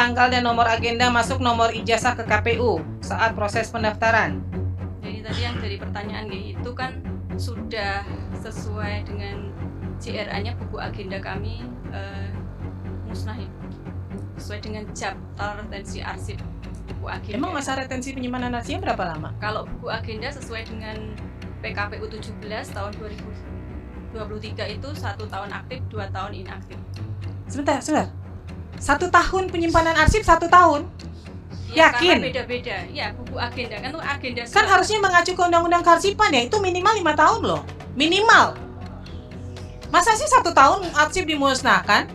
tanggal dan nomor agenda masuk nomor ijazah ke KPU saat proses pendaftaran? Jadi tadi yang dari pertanyaan itu kan sudah sesuai dengan JRA-nya, buku agenda kami musnah ya, sesuai dengan daftar retensi arsip buku agenda. Emang masa retensi penyimpanan arsipnya berapa lama? Kalau buku agenda sesuai dengan PKPU 17 tahun 2023 itu 1 tahun aktif, 2 tahun inaktif. Sebentar. 1 tahun penyimpanan arsip 1 tahun? Ya, Yakin? karena beda-beda. Ya, buku agenda kan tuh agenda. Kan harusnya mengacu ke Undang-Undang Kearsipan ya, itu minimal 5 tahun loh. Minimal. Masa sih 1 tahun arsip dimusnahkan?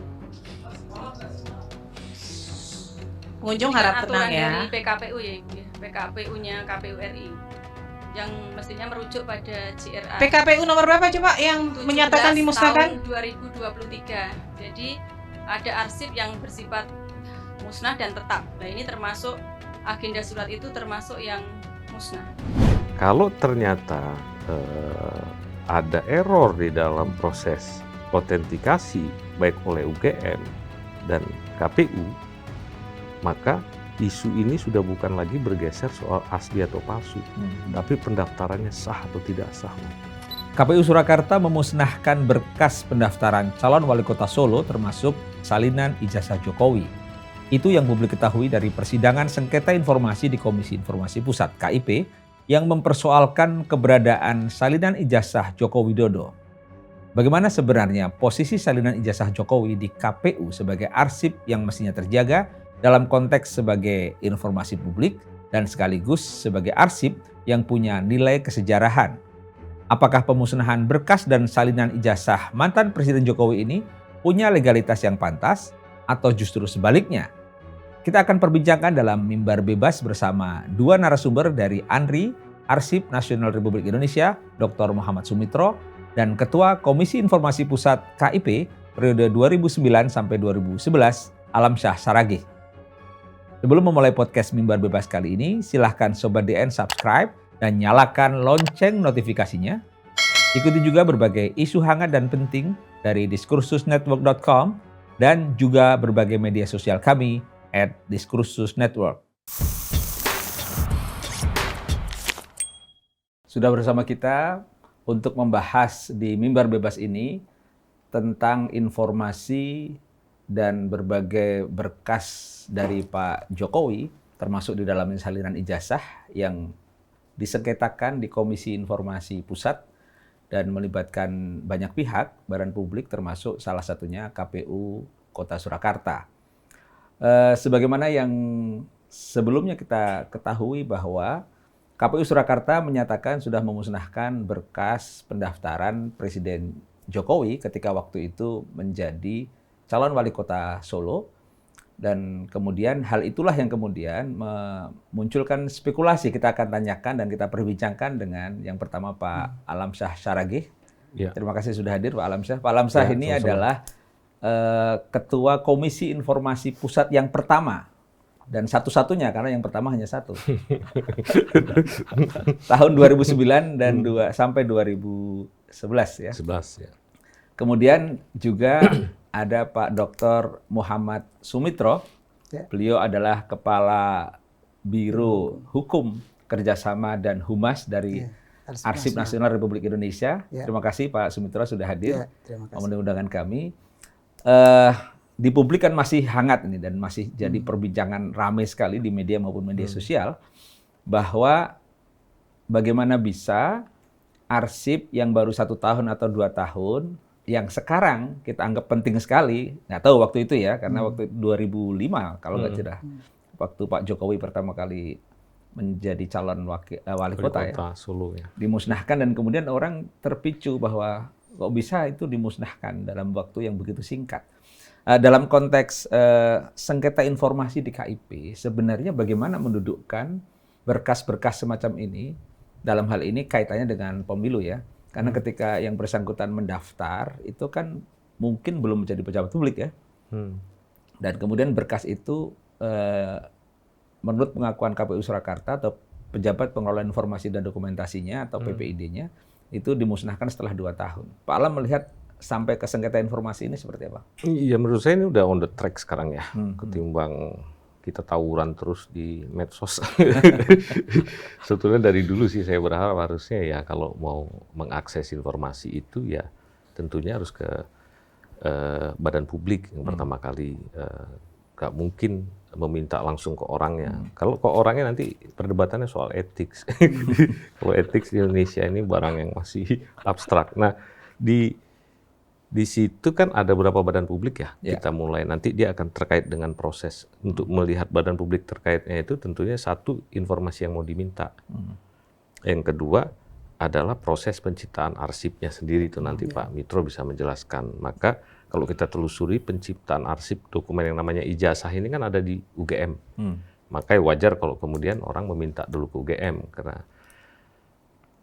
Pengunjung harap tenang ya. Dari PKPU ya Ibu ya. PKPU-nya KPU RI. Yang mestinya merujuk pada JRA. PKPU nomor berapa coba yang menyatakan dimusnahkan? Tahun 2023. Jadi ada arsip yang bersifat musnah dan tetap. Nah, ini termasuk agenda surat itu termasuk yang musnah. Kalau ternyata ada error di dalam proses autentikasi baik oleh UGM dan KPU, maka isu ini sudah bukan lagi bergeser soal asli atau palsu, tapi pendaftarannya sah atau tidak sah. KPU Surakarta memusnahkan berkas pendaftaran calon wali kota Solo termasuk salinan ijazah Jokowi. Itu yang publik ketahui dari persidangan sengketa informasi di Komisi Informasi Pusat KIP yang mempersoalkan keberadaan salinan ijazah Joko Widodo. Bagaimana sebenarnya posisi salinan ijazah Jokowi di KPU sebagai arsip yang mestinya terjaga dalam konteks sebagai informasi publik dan sekaligus sebagai arsip yang punya nilai kesejarahan. Apakah pemusnahan berkas dan salinan ijazah mantan Presiden Jokowi ini punya legalitas yang pantas atau justru sebaliknya? Kita akan perbincangkan dalam Mimbar Bebas bersama dua narasumber dari ANRI, Arsip Nasional Republik Indonesia, Dr. Muhammad Sumitro, dan Ketua Komisi Informasi Pusat KIP periode 2009 sampai 2011, Alamsyah Saragih. Sebelum memulai podcast Mimbar Bebas kali ini, silahkan Sobat DN subscribe dan nyalakan lonceng notifikasinya. Ikuti juga berbagai isu hangat dan penting dari diskursusnetwork.com dan juga berbagai media sosial kami @diskursusnetwork. Sudah bersama kita untuk membahas di Mimbar Bebas ini tentang informasi dan berbagai berkas dari Pak Jokowi, termasuk di dalamnya salinan ijazah yang disengketakan di Komisi Informasi Pusat dan melibatkan banyak pihak, badan publik termasuk salah satunya KPU Kota Surakarta. Sebagaimana yang sebelumnya kita ketahui bahwa KPU Surakarta menyatakan sudah memusnahkan berkas pendaftaran Presiden Jokowi ketika waktu itu menjadi calon wali kota Solo, dan kemudian hal itulah yang kemudian memunculkan spekulasi. Kita akan tanyakan dan kita perbincangkan dengan yang pertama Pak Alamsyah Saragih. Ya. Terima kasih sudah hadir Pak Alamsyah. Pak Alamsyah ini adalah Ketua Komisi Informasi Pusat yang pertama dan satu-satunya karena yang pertama hanya satu. Tahun 2009 dan sampai 2011 ya. 11 ya. Kemudian juga ada Pak Dr. Muhammad Sumitro. Ya. Beliau adalah Kepala Biro Hukum Kerjasama dan Humas dari Arsip Nasional Republik Indonesia. Ya. Terima kasih Pak Sumitro sudah hadir memenuhi undangan kami. Di publik kan masih hangat ini dan masih jadi perbincangan ramai sekali di media maupun media sosial bahwa bagaimana bisa arsip yang baru 1 tahun atau 2 tahun yang sekarang kita anggap penting sekali, nggak tahu waktu itu ya, karena waktu 2005 kalau nggak salah, waktu Pak Jokowi pertama kali menjadi calon wali kota ya, Solo ya, dimusnahkan dan kemudian orang terpicu bahwa kok bisa itu dimusnahkan dalam waktu yang begitu singkat. Dalam konteks sengketa informasi di KIP, sebenarnya bagaimana mendudukkan berkas-berkas semacam ini, dalam hal ini kaitannya dengan pemilu ya. Karena ketika yang bersangkutan mendaftar, itu kan mungkin belum menjadi pejabat publik ya. Dan kemudian berkas itu, menurut pengakuan KPU Surakarta atau pejabat pengelola informasi dan dokumentasinya atau PPID-nya, itu dimusnahkan setelah 2 tahun. Pak Alam melihat sampai ke sengketa informasi ini seperti apa? Iya, menurut saya ini udah on the track sekarang ya, ketimbang kita tawuran terus di medsos. Sebetulnya dari dulu sih saya berharap harusnya ya kalau mau mengakses informasi itu ya tentunya harus ke badan publik yang pertama kali. Nggak mungkin meminta langsung ke orangnya. Kalau ke orangnya nanti perdebatannya soal etik. Kalau etik di Indonesia ini barang yang masih abstrak. Nah, di situ kan ada beberapa badan publik ya. Kita mulai nanti dia akan terkait dengan proses untuk melihat badan publik terkaitnya itu tentunya satu informasi yang mau diminta. Yang kedua adalah proses penciptaan arsipnya sendiri itu nanti Pak Mitro bisa menjelaskan. Maka kalau kita telusuri penciptaan arsip dokumen yang namanya ijazah ini kan ada di UGM. Makanya wajar kalau kemudian orang meminta dulu ke UGM karena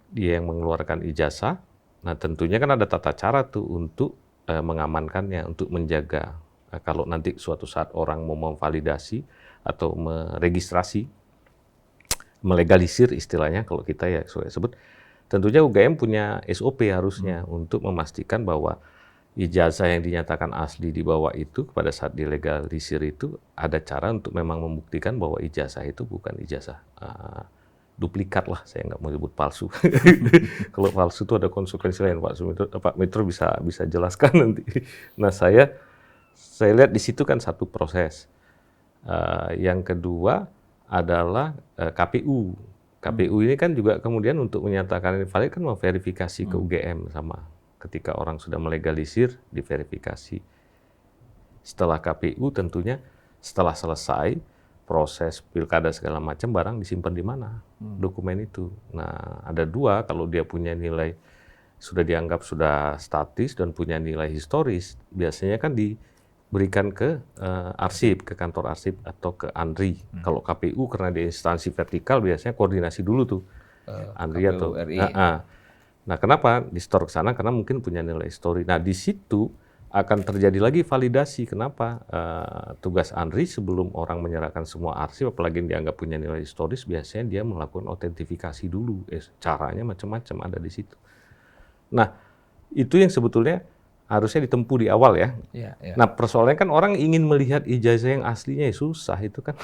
dia yang mengeluarkan ijazah. Nah tentunya kan ada tata cara tuh untuk mengamankannya, untuk menjaga kalau nanti suatu saat orang mau memvalidasi atau meregistrasi, melegalisir istilahnya kalau kita ya sebut, tentunya UGM punya SOP harusnya untuk memastikan bahwa ijazah yang dinyatakan asli di bawah itu pada saat dilegalisir itu ada cara untuk memang membuktikan bahwa ijazah itu bukan ijazah duplikat lah, saya nggak mau sebut palsu. Kalau palsu itu ada konsekuensi lain, Pak Mitro bisa jelaskan nanti. Nah saya lihat di situ kan satu proses. Yang kedua adalah KPU. KPU ini kan juga kemudian untuk menyatakan ini valid kan memverifikasi ke UGM sama. Ketika orang sudah melegalisir, diverifikasi. Setelah KPU tentunya setelah selesai proses pilkada segala macam barang disimpan di mana dokumen itu. Nah ada dua, kalau dia punya nilai sudah dianggap sudah statis dan punya nilai historis, biasanya kan diberikan ke arsip, ke kantor arsip atau ke ANRI. Kalau KPU karena di instansi vertikal biasanya koordinasi dulu tuh ANRI atau RI. Nah kenapa di store ke sana? Karena mungkin punya nilai histori. Nah di situ akan terjadi lagi validasi. Kenapa? Tugas ANRI sebelum orang menyerahkan semua arsip, apalagi yang dianggap punya nilai historis, biasanya dia melakukan autentifikasi dulu. Caranya macam-macam ada di situ. Nah, itu yang sebetulnya harusnya ditempuh di awal ya. Nah, persoalannya kan orang ingin melihat ijazah yang aslinya ya susah itu kan.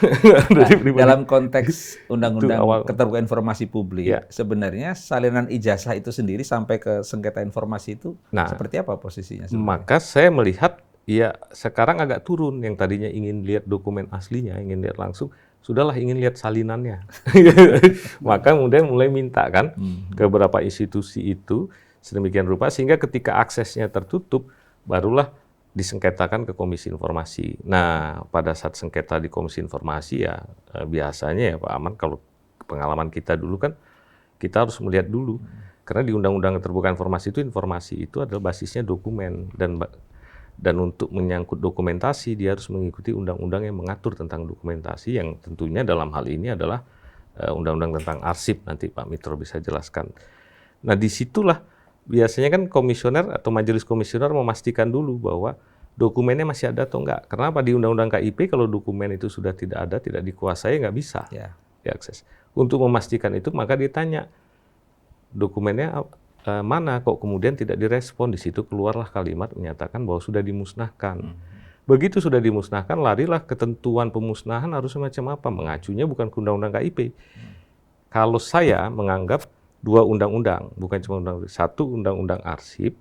Dalam konteks Undang-Undang Keterbukaan Informasi Publik, sebenarnya salinan ijazah itu sendiri sampai ke sengketa informasi itu seperti apa posisinya sebenarnya? Maka saya melihat ya sekarang agak turun, yang tadinya ingin lihat dokumen aslinya, ingin lihat langsung, sudahlah ingin lihat salinannya. Maka kemudian mulai minta kan ke beberapa institusi itu sedemikian rupa sehingga ketika aksesnya tertutup barulah disengketakan ke Komisi Informasi. Nah, pada saat sengketa di Komisi Informasi ya biasanya ya Pak Aman, kalau pengalaman kita dulu kan kita harus melihat dulu karena di Undang-Undang Keterbukaan Informasi itu adalah basisnya dokumen dan untuk menyangkut dokumentasi dia harus mengikuti undang-undang yang mengatur tentang dokumentasi yang tentunya dalam hal ini adalah Undang-Undang tentang arsip, nanti Pak Mitro bisa jelaskan. Nah, disitulah biasanya kan komisioner atau majelis komisioner memastikan dulu bahwa dokumennya masih ada atau enggak. Kenapa? Di Undang-Undang KIP kalau dokumen itu sudah tidak ada, tidak dikuasai, nggak bisa diakses. Untuk memastikan itu maka ditanya dokumennya mana, kok kemudian tidak direspon. Di situ keluarlah kalimat menyatakan bahwa sudah dimusnahkan. Begitu sudah dimusnahkan, larilah ketentuan pemusnahan harusnya macam apa. Mengacunya bukan ke Undang-Undang KIP. Kalau saya menganggap dua undang-undang, bukan cuma undang-undang. Satu undang-undang arsip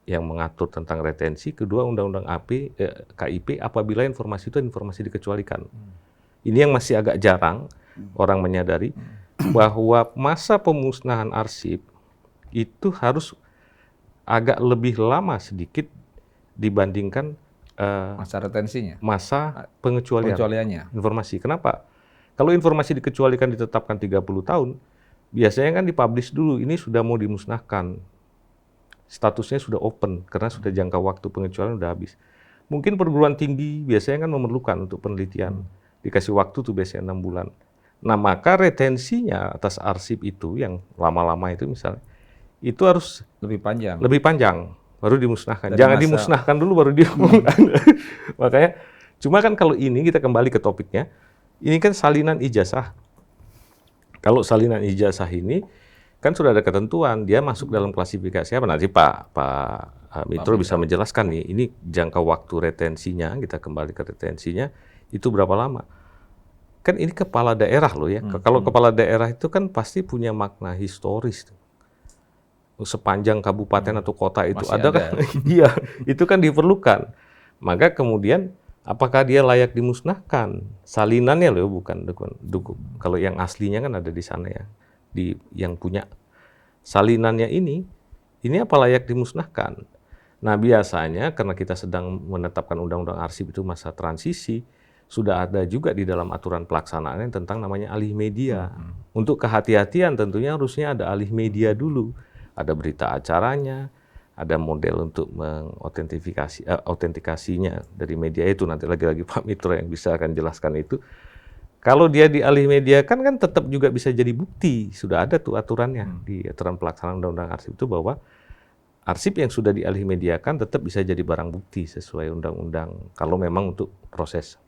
yang mengatur tentang retensi, kedua undang-undang KIP apabila informasi itu informasi dikecualikan. Ini yang masih agak jarang orang menyadari bahwa masa pemusnahan arsip itu harus agak lebih lama sedikit dibandingkan masa retensinya, masa pengecualiannya informasi. Kenapa? Kalau informasi dikecualikan ditetapkan 30 tahun, biasanya kan dipublish dulu, ini sudah mau dimusnahkan. Statusnya sudah open, karena sudah jangka waktu pengecualian sudah habis. Mungkin perguruan tinggi biasanya kan memerlukan untuk penelitian. Dikasih waktu tuh biasanya 6 bulan. Nah, maka retensinya atas arsip itu, yang lama-lama itu misalnya, itu harus lebih panjang, baru dimusnahkan. Jangan dimusnahkan dulu, baru diumumkan. Makanya, cuma kan kalau ini, kita kembali ke topiknya, ini kan salinan ijazah. Kalau salinan ijazah ini kan sudah ada ketentuan, dia masuk dalam klasifikasi apa? Nanti Pak Mitro bisa menjelaskan nih, ini jangka waktu retensinya, kita kembali ke retensinya, itu berapa lama? kan ini kepala daerah loh ya. Kalau kepala daerah itu kan pasti punya makna historis tuh. Sepanjang kabupaten atau kota itu Masih ada kan? Iya, itu kan diperlukan. Maka kemudian apakah dia layak dimusnahkan? Salinannya loh, bukan dukun. Kalau yang aslinya kan ada di sana ya, yang punya salinannya ini apa layak dimusnahkan? Nah biasanya karena kita sedang menetapkan undang-undang arsip itu masa transisi, sudah ada juga di dalam aturan pelaksanaannya tentang namanya alih media. Untuk kehati-hatian tentunya harusnya ada alih media dulu. Ada berita acaranya, ada model untuk autentikasinya dari media itu. Nanti lagi-lagi Pak Mitro yang bisa akan jelaskan itu. Kalau dia di alih media kan tetap juga bisa jadi bukti. Sudah ada tuh aturannya di aturan pelaksanaan undang-undang arsip itu bahwa arsip yang sudah dialih mediakan tetap bisa jadi barang bukti sesuai undang-undang. Kalau memang untuk proses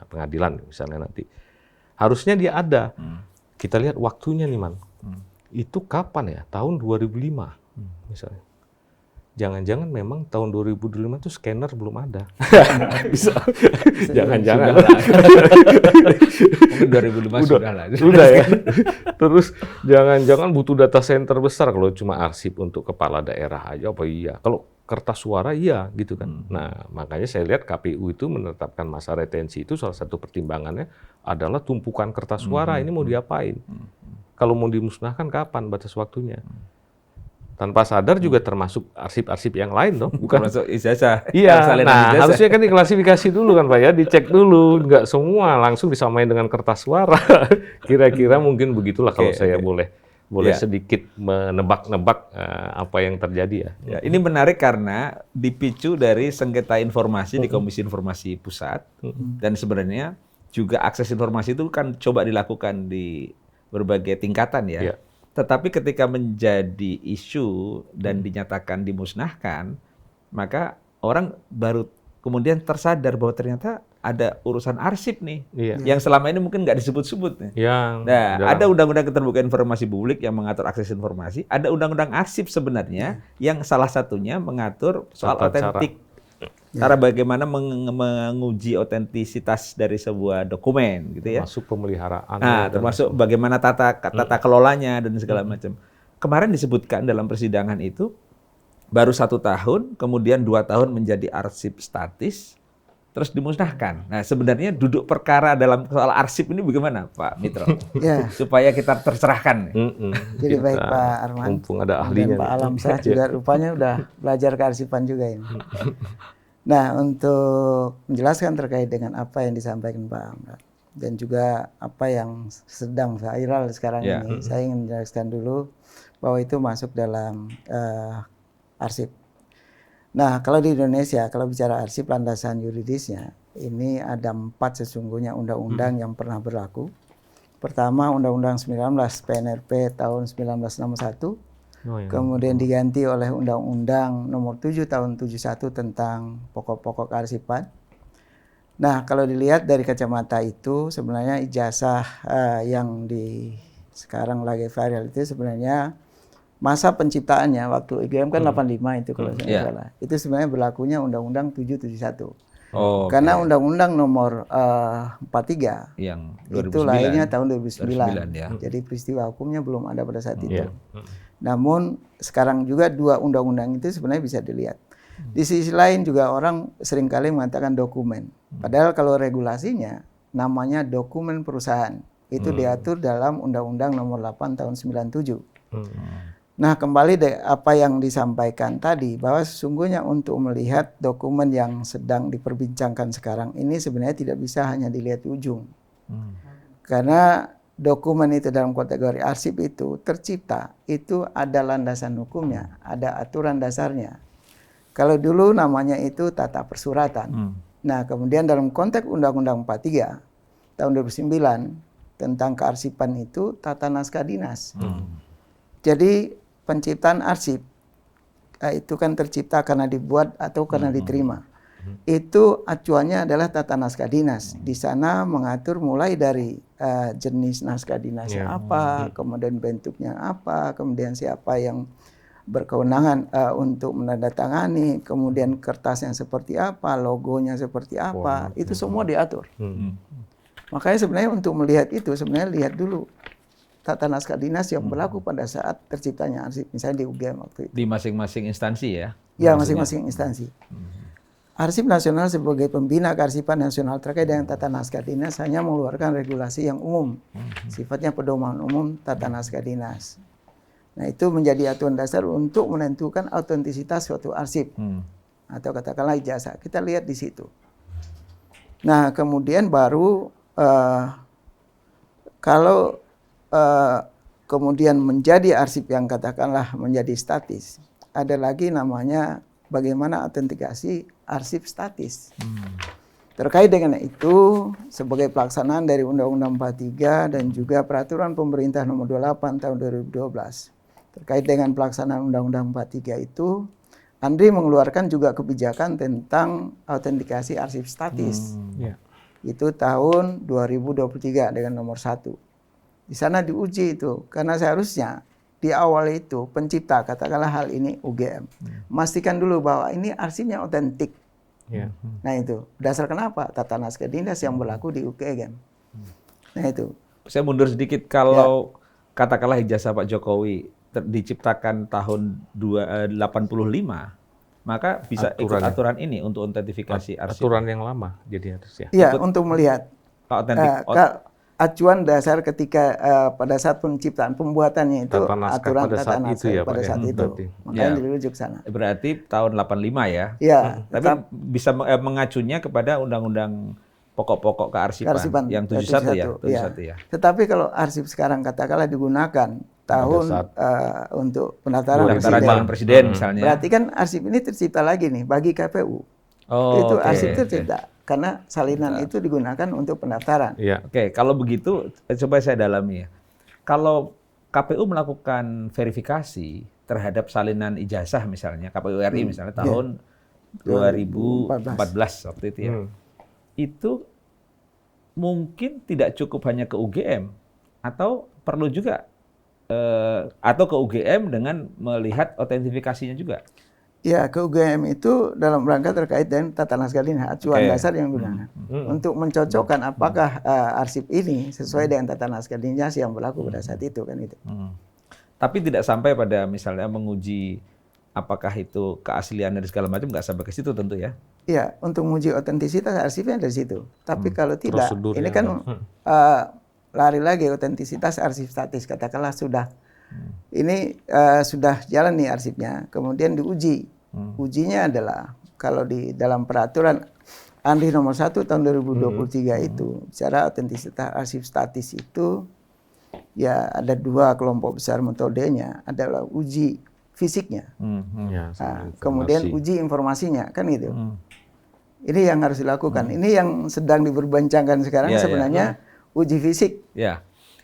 pengadilan misalnya nanti. Harusnya dia ada. Kita lihat waktunya nih Man. Itu kapan ya? Tahun 2005 misalnya. Jangan-jangan memang tahun 2005 itu scanner belum ada. Bisa. Jangan-jangan. Mungkin 2005 sudah lah. Sudah ya. Terus jangan-jangan butuh data center besar kalau cuma arsip untuk kepala daerah aja apa iya. Kalau kertas suara iya gitu kan. Nah makanya saya lihat KPU itu menetapkan masa retensi itu salah satu pertimbangannya adalah tumpukan kertas suara ini mau diapain. Kalau mau dimusnahkan kapan batas waktunya. Tanpa sadar juga termasuk arsip-arsip yang lain dong, bukan masuk ijazah. Iya, nah harusnya kan diklasifikasi dulu kan Pak ya, dicek dulu, nggak semua langsung disamain dengan kertas suara. Kira-kira mungkin begitulah kalau saya boleh sedikit menebak-nebak apa yang terjadi ya. Ya. Ini menarik karena dipicu dari sengketa informasi di Komisi Informasi Pusat dan sebenarnya juga akses informasi itu kan coba dilakukan di berbagai tingkatan ya. Tetapi ketika menjadi isu dan dinyatakan dimusnahkan, maka orang baru kemudian tersadar bahwa ternyata ada urusan arsip nih, yang selama ini mungkin nggak disebut-sebut. Ada Undang-Undang Keterbukaan Informasi Publik yang mengatur akses informasi, ada Undang-Undang Arsip sebenarnya yang salah satunya mengatur soal otentik. Cara bagaimana menguji otentisitas dari sebuah dokumen, gitu ya. Termasuk pemeliharaan. Nah, termasuk bagaimana tata kelolanya dan segala macam. Kemarin disebutkan dalam persidangan itu baru 1 tahun, kemudian 2 tahun menjadi arsip statis, terus dimusnahkan. Nah, sebenarnya duduk perkara dalam soal arsip ini bagaimana, Pak Mitro? Ya. Supaya kita tercerahkan. Jadi baik Pak Arman. Mumpung ada ahlinya. Dan Pak Alamsyah juga rupanya udah belajar kearsipan juga ini. Nah, untuk menjelaskan terkait dengan apa yang disampaikan Pak Amran dan juga apa yang sedang viral sekarang ini, saya ingin menjelaskan dulu bahwa itu masuk dalam arsip. Nah, kalau di Indonesia, kalau bicara arsip landasan yuridisnya, ini ada 4 sesungguhnya undang-undang yang pernah berlaku. Pertama, Undang-Undang 19 PNRP tahun 1961. Kemudian diganti oleh Undang-Undang Nomor 7 Tahun 71 tentang pokok-pokok kearsipan. Nah, kalau dilihat dari kacamata itu, sebenarnya ijazah yang sekarang lagi viral itu sebenarnya masa penciptaannya waktu IGM kan 85 itu kalau saya salah. Itu sebenarnya berlakunya Undang-Undang 771. Karena Undang-Undang Nomor 43 yang 2009, itu lahirnya tahun 2009. Ya. Jadi peristiwa hukumnya belum ada pada saat itu. Namun sekarang juga 2 undang-undang itu sebenarnya bisa dilihat. Di sisi lain juga orang seringkali mengatakan dokumen. Padahal kalau regulasinya namanya dokumen perusahaan. Itu diatur dalam Undang-Undang Nomor 8 tahun 97. Nah, kembali apa yang disampaikan tadi, bahwa sesungguhnya untuk melihat dokumen yang sedang diperbincangkan sekarang ini sebenarnya tidak bisa hanya dilihat di ujung. Karena dokumen itu dalam kategori arsip itu tercipta, itu ada landasan hukumnya, ada aturan dasarnya. Kalau dulu namanya itu tata persuratan. Nah, kemudian dalam konteks Undang-Undang 43 tahun 2009 tentang kearsipan itu tata naskah dinas. Jadi penciptaan arsip itu kan tercipta karena dibuat atau karena diterima. Itu acuannya adalah tata naskah dinas. Di sana mengatur mulai dari jenis naskah dinasnya apa, kemudian bentuknya apa, kemudian siapa yang berkewenangan untuk menandatangani, kemudian kertasnya seperti apa, logonya seperti apa, itu semua diatur. Makanya sebenarnya untuk melihat itu, sebenarnya lihat dulu tata naskah dinas yang berlaku pada saat terciptanya arsip, misalnya di UGM waktu itu. Di masing-masing instansi ya? Ya, Maksudnya? masing-masing instansi. Arsip Nasional sebagai pembina kearsipan nasional terkait dengan tata naskah dinas hanya mengeluarkan regulasi yang umum, sifatnya pedoman umum tata naskah dinas. Nah, itu menjadi aturan dasar untuk menentukan autentisitas suatu arsip atau katakanlah ijazah. Kita lihat di situ. Nah, kemudian baru kalau kemudian menjadi arsip yang katakanlah menjadi statis, ada lagi namanya bagaimana autentikasi arsip statis. Terkait dengan itu, sebagai pelaksanaan dari Undang-Undang 43 dan juga Peraturan Pemerintah Nomor 28 Tahun 2012, terkait dengan pelaksanaan Undang-Undang 43 itu, Andri mengeluarkan juga kebijakan tentang autentikasi arsip statis. Itu tahun 2023 dengan nomor 1. Di sana diuji itu, karena seharusnya di awal itu pencipta, katakanlah hal ini UGM, memastikan dulu bahwa ini arsipnya otentik. Nah itu, berdasarkan apa? Tata naskah dinas yang berlaku di UGM. Nah itu. Saya mundur sedikit, kalau katakanlah ijazah Pak Jokowi diciptakan tahun 85, maka bisa ikut aturan ini untuk autentifikasi arsip. Aturan yang lama jadi harus ya. Iya, untuk melihat. Autentik. Acuan dasar ketika pada saat penciptaan pembuatannya itu aturan tata naskah pada saat itu. Makanya dirujuk sana. Berarti tahun 85 ya. Iya. Tapi bisa mengacunya kepada Undang-Undang Pokok-pokok Kearsipan yang 71 ya. Tetapi kalau arsip sekarang katakanlah digunakan tahun untuk pendaftaran presiden misalnya. Berarti kan arsip ini tercipta lagi nih bagi KPU. Itu arsip tercipta. Karena salinan itu digunakan untuk pendaftaran. Oke, kalau begitu coba saya dalami ya. Kalau KPU melakukan verifikasi terhadap salinan ijazah misalnya, KPU RI misalnya tahun 2014 waktu itu ya. Itu mungkin tidak cukup hanya ke UGM atau perlu juga atau ke UGM dengan melihat autentifikasinya juga. Ya, ke UGM itu dalam rangka terkait dengan tata naskah dinas, acuan dasar yang digunakan. Untuk mencocokkan apakah arsip ini sesuai dengan tata naskah dinas yang berlaku pada saat itu kan itu. Tapi tidak sampai pada misalnya menguji apakah itu keaslian dan segala macam, nggak sampai ke situ tentu ya. Iya, untuk menguji otentisitas arsipnya dari situ. Tapi kalau tidak, ini kan lari lagi otentisitas arsip statis, katakanlah sudah. Ini sudah jalan nih arsipnya, kemudian diuji. Ujinya adalah kalau di dalam peraturan Andri nomor 1 tahun 2023 itu, secara otentisitas arsip statis itu ya ada 2 kelompok besar metodenya, adalah uji fisiknya, kemudian uji informasinya, kan gitu. Ini yang harus dilakukan. Ini yang sedang diperbincangkan sekarang sebenarnya uji fisik.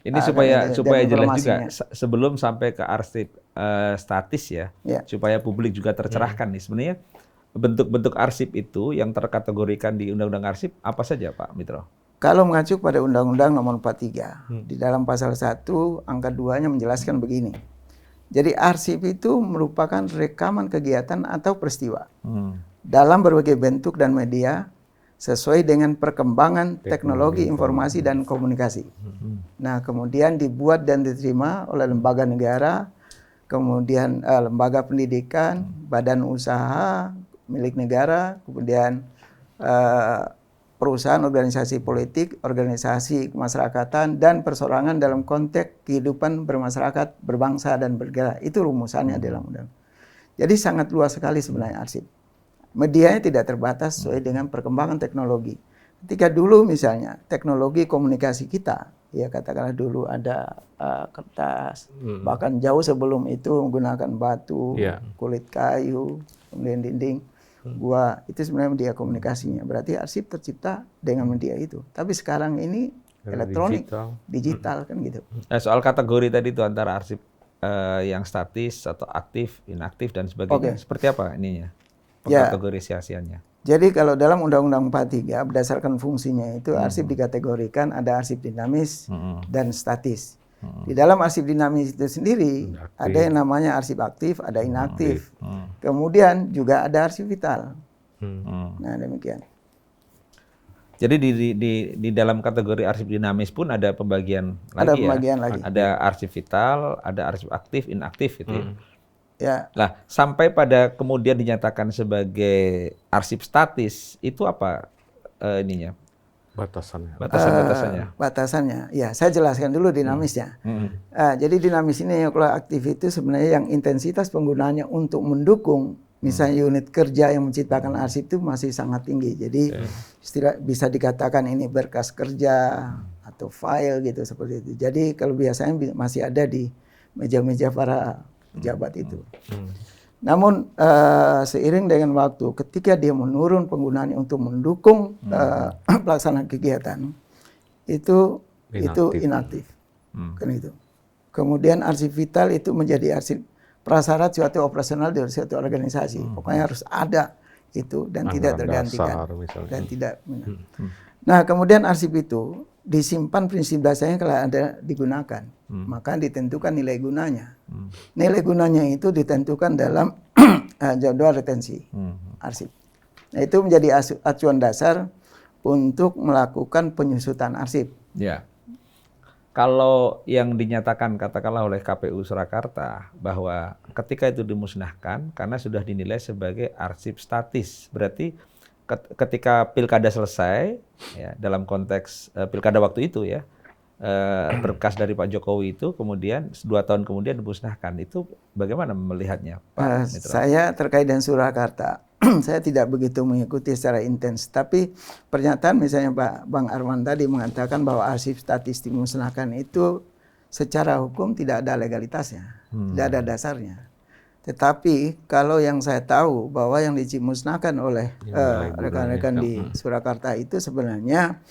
Ini supaya jelas juga sebelum sampai ke arsip statis ya, supaya publik juga tercerahkan nih. Sebenarnya bentuk-bentuk arsip itu yang terkategorikan di Undang-Undang Arsip apa saja Pak Mitro? Kalau mengacu pada Undang-Undang Nomor 43, di dalam pasal 1 angka 2-nya menjelaskan begini. Jadi arsip itu merupakan rekaman kegiatan atau peristiwa dalam berbagai bentuk dan media sesuai dengan perkembangan teknologi informasi dan komunikasi. Nah, kemudian dibuat dan diterima oleh lembaga negara, kemudian lembaga pendidikan, badan usaha milik negara, kemudian perusahaan, organisasi politik, organisasi kemasyarakatan, dan persorangan dalam konteks kehidupan bermasyarakat, berbangsa, dan bergerak. Itu rumusannya dalam undang. Jadi sangat luas sekali sebenarnya arsip. Medianya tidak terbatas sesuai dengan perkembangan teknologi. Ketika dulu misalnya teknologi komunikasi kita, ya katakanlah dulu ada kertas, bahkan jauh sebelum itu menggunakan batu, kulit kayu, kemudian dinding, gua, itu sebenarnya media komunikasinya. Berarti arsip tercipta dengan media itu. Tapi sekarang ini elektronik, digital kan gitu. Soal kategori tadi itu antara arsip yang statis atau aktif, inaktif dan sebagainya. Seperti apa ininya? Pengkategorisasiannya. Jadi kalau dalam Undang-Undang 43 berdasarkan fungsinya itu arsip dikategorikan ada arsip dinamis dan statis. Di dalam arsip dinamis itu sendiri ada yang namanya arsip aktif, ada inaktif. Kemudian juga ada arsip vital. Nah, demikian. Jadi di dalam kategori arsip dinamis pun ada pembagian Ada lagi pembagian ya. lagi. Ada arsip vital, ada arsip aktif, inaktif gitu ya. Ya, Lah, sampai pada kemudian dinyatakan sebagai arsip statis, itu apa ininya? Batasannya. Batasan-batasannya. batasannya. Ya, saya jelaskan dulu dinamisnya. Hmm. Jadi dinamis ini kalau aktif itu sebenarnya yang intensitas penggunaannya untuk mendukung misalnya unit kerja yang menciptakan arsip itu masih sangat tinggi. Jadi bisa dikatakan ini berkas kerja atau file gitu seperti itu. Jadi kalau biasanya masih ada di meja-meja para pejabat itu. Namun seiring dengan waktu, ketika dia menurun penggunaannya untuk mendukung pelaksanaan kegiatan, itu inaktif. Kan itu. Kemudian arsip vital itu menjadi arsip prasyarat suatu operasional dari suatu organisasi. Pokoknya harus ada itu dan tidak tergantikan dan tidak. Nah, kemudian arsip itu disimpan prinsip dasarnya kalau ada digunakan, maka ditentukan nilai gunanya. Nilai gunanya itu ditentukan dalam jadwal retensi arsip. Nah, itu menjadi acuan dasar untuk melakukan penyusutan arsip. Ya. Kalau yang dinyatakan katakanlah oleh KPU Surakarta bahwa ketika itu dimusnahkan karena sudah dinilai sebagai arsip statis, berarti ketika pilkada selesai, ya, dalam konteks pilkada waktu itu ya, berkas dari Pak Jokowi itu kemudian 2 tahun kemudian dimusnahkan, itu bagaimana melihatnya, Pak Mitra? Saya terkait dengan Surakarta, saya tidak begitu mengikuti secara intens, tapi pernyataan misalnya Bang Arman tadi mengatakan bahwa arsip statis dimusnahkan itu secara hukum tidak ada legalitasnya, tidak ada dasarnya. Tetapi kalau yang saya tahu bahwa yang dimusnahkan oleh rekan-rekan di Surakarta itu sebenarnya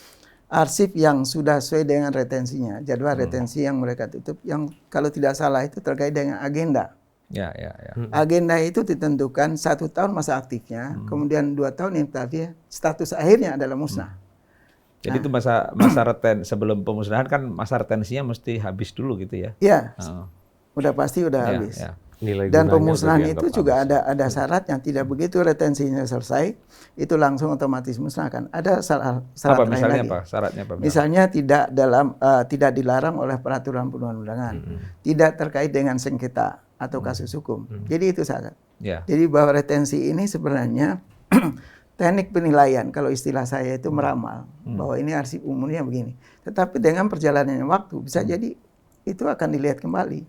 arsip yang sudah sesuai dengan retensinya, jadwal retensi yang mereka tutup, yang kalau tidak salah itu terkait dengan agenda. Ya. Agenda itu ditentukan 1 tahun masa aktifnya, kemudian 2 tahun yang tadi status akhirnya adalah musnah. Jadi itu masa sebelum pemusnahan kan masa retensinya mesti habis dulu gitu ya? Iya, udah pasti udah habis. Ya. Dan pemusnahan itu juga ada syaratnya, tidak begitu retensinya selesai, itu langsung otomatis musnahkan. Ada syarat Apa lain misalnya lagi. apa? Syaratnya apa? Misalnya tidak dilarang oleh peraturan perundang-undangan, tidak terkait dengan sengketa atau kasus hukum. Jadi itu syarat. Ya. Jadi bahwa retensi ini sebenarnya teknik penilaian, kalau istilah saya itu meramal bahwa ini arsip umumnya begini. Tetapi dengan perjalanannya waktu bisa jadi itu akan dilihat kembali.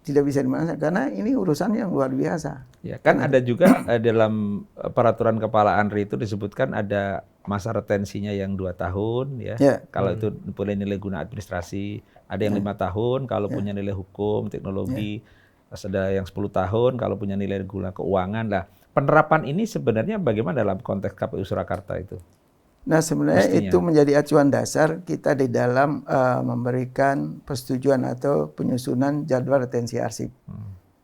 Tidak bisa dimana karena ini urusan yang luar biasa. Ya, kan ada juga dalam peraturan kepala ANRI itu disebutkan ada masa retensinya yang 2 tahun ya. Kalau itu boleh nilai guna administrasi, ada yang 5 tahun kalau punya nilai hukum, teknologi, ada yang 10 tahun kalau punya nilai guna keuangan lah. Penerapan ini sebenarnya bagaimana dalam konteks KPU Surakarta itu? Nah, sebenarnya itu menjadi acuan dasar kita di dalam memberikan persetujuan atau penyusunan jadwal retensi arsip.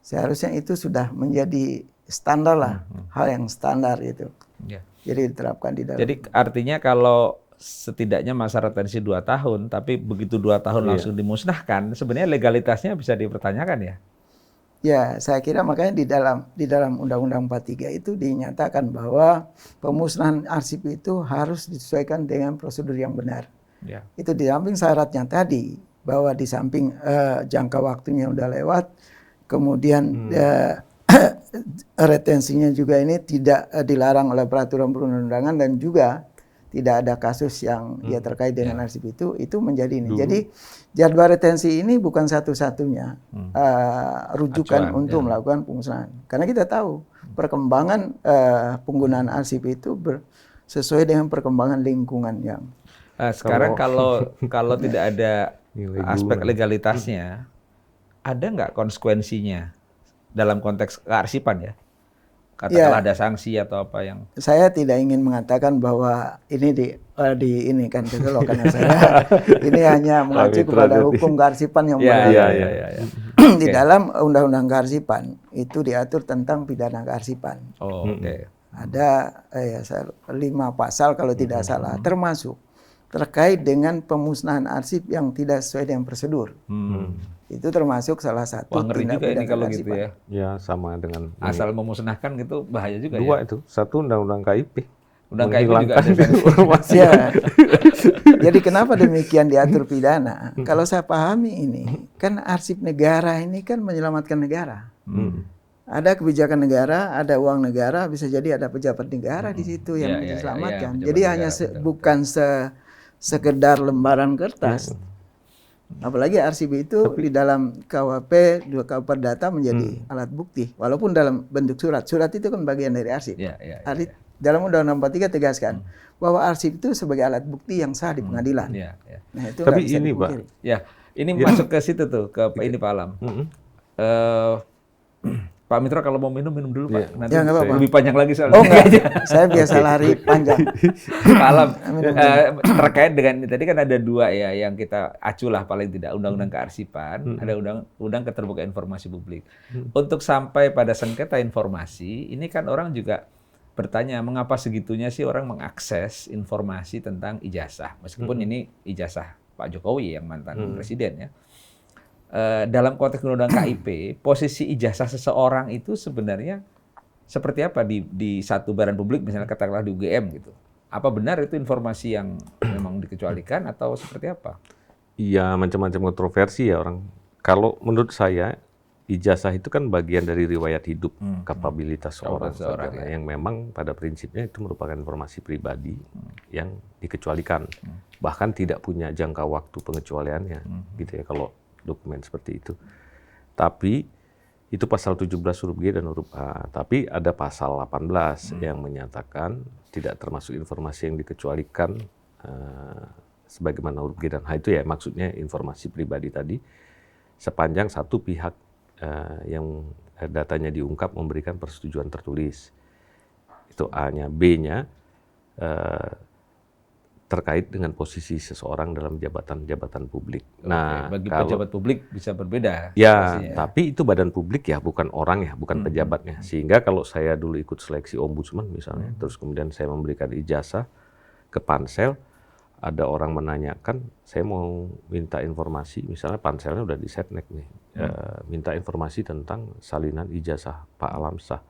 Seharusnya itu sudah menjadi standar lah, hal yang standar itu. Ya. Jadi diterapkan di dalam. Jadi artinya kalau setidaknya masa retensi 2 tahun, tapi begitu 2 tahun langsung dimusnahkan, sebenarnya legalitasnya bisa dipertanyakan ya? Ya, saya kira makanya di dalam Undang-Undang 43 itu dinyatakan bahwa pemusnahan arsip itu harus disesuaikan dengan prosedur yang benar. Ya. Itu di samping syaratnya tadi bahwa di samping jangka waktunya udah lewat, kemudian retensinya juga ini tidak dilarang oleh peraturan perundang-undangan dan juga tidak ada kasus yang terkait dengan arsip itu menjadi ini. Jadi jadwal retensi ini bukan satu-satunya rujukan untuk melakukan pemusnahan. Karena kita tahu perkembangan penggunaan arsip itu sesuai dengan perkembangan lingkungan yang. Sekarang kalau tidak ada aspek legalitasnya, ada nggak konsekuensinya dalam konteks kearsipan ya? Katakanlah ada sanksi atau apa yang... Saya tidak ingin mengatakan bahwa ini ini kan gitu loh, karena saya ini hanya mengacu kepada hukum kearsipan yang berlaku. Di dalam Undang-Undang Kearsipan itu diatur tentang pidana kearsipan. Ada 5 pasal kalau tidak salah, termasuk terkait dengan pemusnahan arsip yang tidak sesuai dengan prosedur. Itu termasuk salah satu tindak pidana ini kalau gitu ya. Ya, sama dengan asal memusnahkan gitu bahaya juga 2 ya. 2 itu. 1 Undang-Undang KIP. Undang KIP juga menghilangkan ada informasi. Ya. Jadi kenapa demikian diatur pidana? Kalau saya pahami ini, kan arsip negara ini kan menyelamatkan negara. Ada kebijakan negara, ada uang negara, bisa jadi ada pejabat negara di situ yang diselamatkan. pejabat Jadi negara, hanya betul. bukan sekedar lembaran kertas. Apalagi arsip itu di dalam KUHP, KUHP Perdata menjadi alat bukti. Walaupun dalam bentuk surat. Surat itu kan bagian dari arsip. Dalam Undang-Undang 43 tegaskan bahwa arsip itu sebagai alat bukti yang sah di pengadilan. Nah, itu Tapi nggak bisa ini, Pak, dipungkiri. Ini masuk ke situ tuh, ke ini Pak Alam. Pak Mitra kalau mau minum dulu Pak. Nanti Ya, nggak apa-apa. lebih panjang lagi soalnya. Oh enggak, saya biasa lari panjang. Pak Alam, terkait dengan ini tadi kan ada dua ya yang kita acu lah paling tidak, Undang-Undang Kearsipan, ada Undang-Undang Keterbukaan Informasi Publik. Untuk sampai pada sengketa informasi, ini kan orang juga bertanya mengapa segitunya sih orang mengakses informasi tentang ijazah, meskipun ini ijazah Pak Jokowi yang mantan presiden ya. Dalam konteks Undang-Undang KIP, posisi ijazah seseorang itu sebenarnya seperti apa di satu badan publik, misalnya katakanlah di UGM gitu. Apa benar itu informasi yang memang dikecualikan atau seperti apa? Iya, macam-macam kontroversi ya orang. Kalau menurut saya, ijazah itu kan bagian dari riwayat hidup, kapabilitas seorang ya. yang memang pada prinsipnya itu merupakan informasi pribadi yang dikecualikan, bahkan tidak punya jangka waktu pengecualiannya, gitu ya kalau dokumen seperti itu. Tapi itu pasal 17 huruf G dan huruf A. Tapi ada pasal 18 yang menyatakan tidak termasuk informasi yang dikecualikan sebagaimana huruf G dan H itu ya maksudnya informasi pribadi tadi sepanjang satu pihak yang datanya diungkap memberikan persetujuan tertulis. Itu A-nya. B-nya terkait dengan posisi seseorang dalam jabatan publik. Nah, bagi kalau pejabat publik bisa berbeda. ya, tapi itu badan publik ya, bukan orang ya, bukan pejabatnya. Sehingga kalau saya dulu ikut seleksi ombudsman misalnya, terus kemudian saya memberikan ijazah ke pansel, ada orang menanyakan, saya mau minta informasi, misalnya panselnya udah di setnek nih, minta informasi tentang salinan ijazah Pak Alamsyah.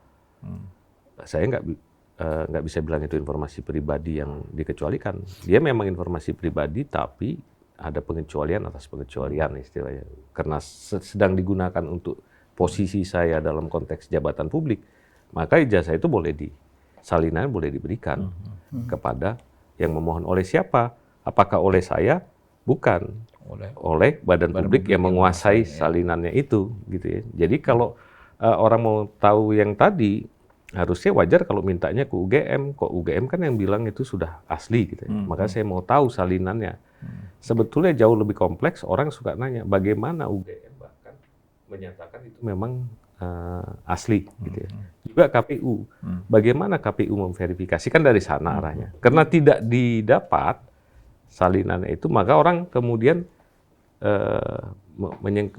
Saya nggak bisa bilang itu informasi pribadi yang dikecualikan. Dia memang informasi pribadi, tapi ada pengecualian atas pengecualian istilahnya. Karena sedang digunakan untuk posisi saya dalam konteks jabatan publik, maka ijazah itu salinannya boleh diberikan kepada yang memohon. Oleh siapa? Apakah oleh saya? Bukan. Oleh badan publik yang menguasai salinannya itu, gitu ya. Jadi kalau orang mau tahu yang tadi, harusnya wajar kalau mintanya ke UGM. Kok UGM kan yang bilang itu sudah asli gitu ya. Maka saya mau tahu salinannya. Sebetulnya jauh lebih kompleks, orang suka nanya bagaimana UGM bahkan menyatakan itu memang asli gitu ya. Juga KPU. Bagaimana KPU memverifikasi, kan dari sana arahnya. Karena tidak didapat salinannya itu, maka orang kemudian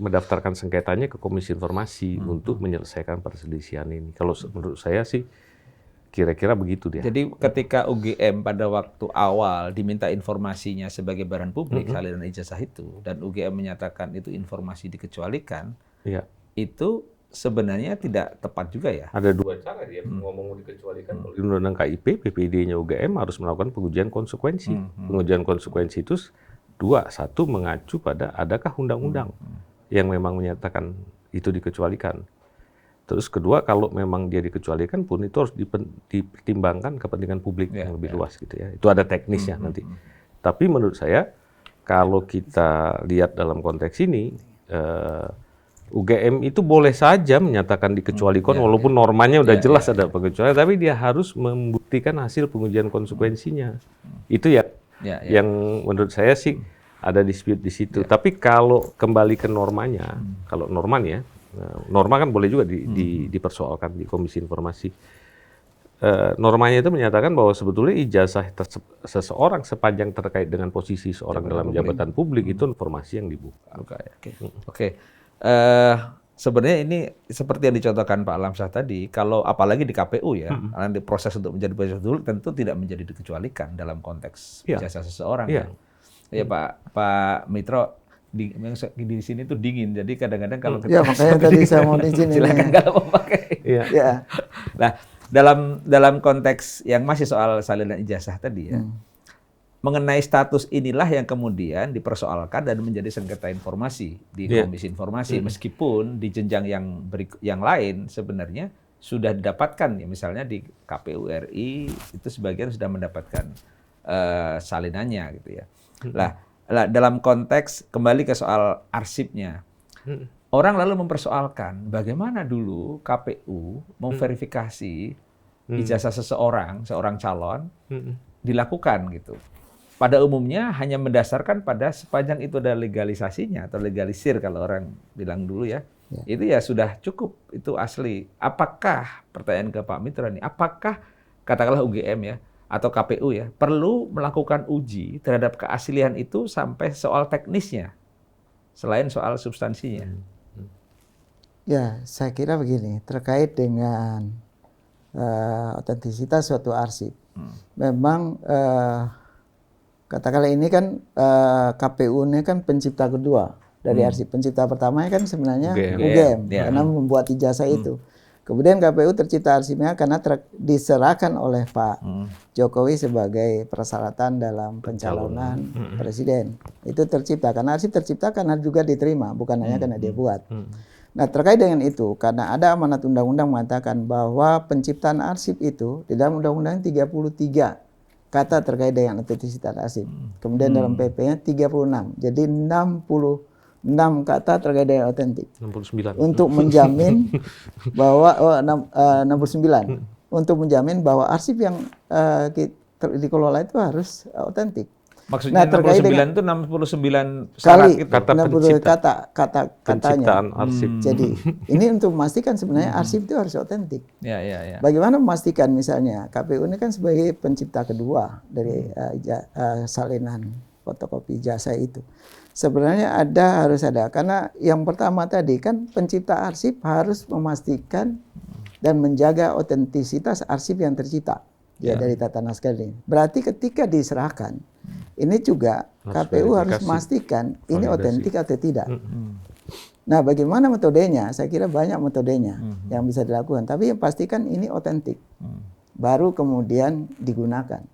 mendaftarkan sengketanya ke Komisi Informasi untuk menyelesaikan perselisihan ini. Kalau menurut saya sih kira-kira begitu dia. Jadi ketika UGM pada waktu awal diminta informasinya sebagai badan publik salinan ijazah itu, dan UGM menyatakan itu informasi dikecualikan, itu sebenarnya tidak tepat juga ya? Ada dua cara dia ngomong dikecualikan. Di Undang-Undang KIP, PPD-nya UGM harus melakukan pengujian konsekuensi. Pengujian konsekuensi itu satu mengacu pada adakah undang-undang yang memang menyatakan itu dikecualikan. Terus kedua, kalau memang dia dikecualikan pun itu harus dipertimbangkan kepentingan publik yang lebih luas gitu ya. Itu ada teknisnya nanti. Tapi menurut saya kalau kita lihat dalam konteks ini, UGM itu boleh saja menyatakan dikecualikan walaupun normanya udah jelas ada pengecualian, tapi dia harus membuktikan hasil pengujian konsekuensinya. Itu ya. Yang menurut saya sih ada dispute di situ. Tapi kalau kembali ke normanya, kalau normanya, norma kan boleh juga dipersoalkan di Komisi Informasi. Normanya itu menyatakan bahwa sebetulnya ijazah seseorang sepanjang terkait dengan posisi seorang dalam jabatan publik itu informasi yang dibuka. Oke. Sebenarnya ini seperti yang dicontohkan Pak Alamsyah tadi, kalau apalagi di KPU ya, nanti proses untuk menjadi pejabat publik tentu tidak menjadi dikecualikan dalam konteks ijazah seseorang. Ya Pak Mitro di sini tuh dingin, jadi kadang-kadang kalau makanya tadi saya mau izin silakan kalau mau pakai. Ya. Nah, dalam konteks yang masih soal salinan ijazah tadi ya, mengenai status inilah yang kemudian dipersoalkan dan menjadi sengketa informasi di Komisi Informasi, meskipun di jenjang yang lain sebenarnya sudah didapatkan ya, misalnya di KPU RI itu sebagian sudah mendapatkan salinannya gitu ya. Lah dalam konteks kembali ke soal arsipnya, orang lalu mempersoalkan bagaimana dulu KPU memverifikasi ijazah seorang calon dilakukan gitu. Pada umumnya hanya mendasarkan pada sepanjang itu ada legalisasinya atau legalisir kalau orang bilang dulu ya. Itu ya sudah cukup, itu asli. Apakah, pertanyaan ke Pak Mitra nih, apakah katakanlah UGM ya atau KPU ya perlu melakukan uji terhadap keaslian itu sampai soal teknisnya selain soal substansinya? Ya, saya kira begini, terkait dengan otentisitas suatu arsip. Memang katakanlah ini kan KPU ini kan pencipta kedua dari arsip. Pencipta pertamanya kan sebenarnya UGM karena membuat ijazah itu. Kemudian KPU tercipta arsipnya karena diserahkan oleh Pak Jokowi sebagai persyaratan dalam pencalonan presiden. Itu tercipta karena arsip tercipta karena juga diterima, bukan hanya karena dia buat. Nah, terkait dengan itu, karena ada amanat undang-undang mengatakan bahwa penciptaan arsip itu di dalam undang-undang 33 kata terkait dengan otentisitas arsip. Kemudian dalam PP-nya 36. Jadi 66 kata terkait dengan otentik. 69. Untuk menjamin bahwa 69 untuk menjamin bahwa arsip yang dikelola itu harus otentik. Maksudnya nah, terkait 69 dengan itu 69 syarat kali gitu. katanya. Penciptaan arsip. Jadi ini untuk memastikan sebenarnya arsip itu harus otentik. Ya. Bagaimana memastikan misalnya KPU ini kan sebagai pencipta kedua dari salinan fotokopi ijazah itu. Sebenarnya harus ada karena yang pertama tadi kan pencipta arsip harus memastikan dan menjaga otentisitas arsip yang tercipta dari tata naskah ini. Berarti ketika diserahkan ini juga KPU harus memastikan ini otentik atau tidak. Nah, bagaimana metodenya? Saya kira banyak metodenya yang bisa dilakukan. Tapi yang pastikan ini otentik. Baru kemudian digunakan.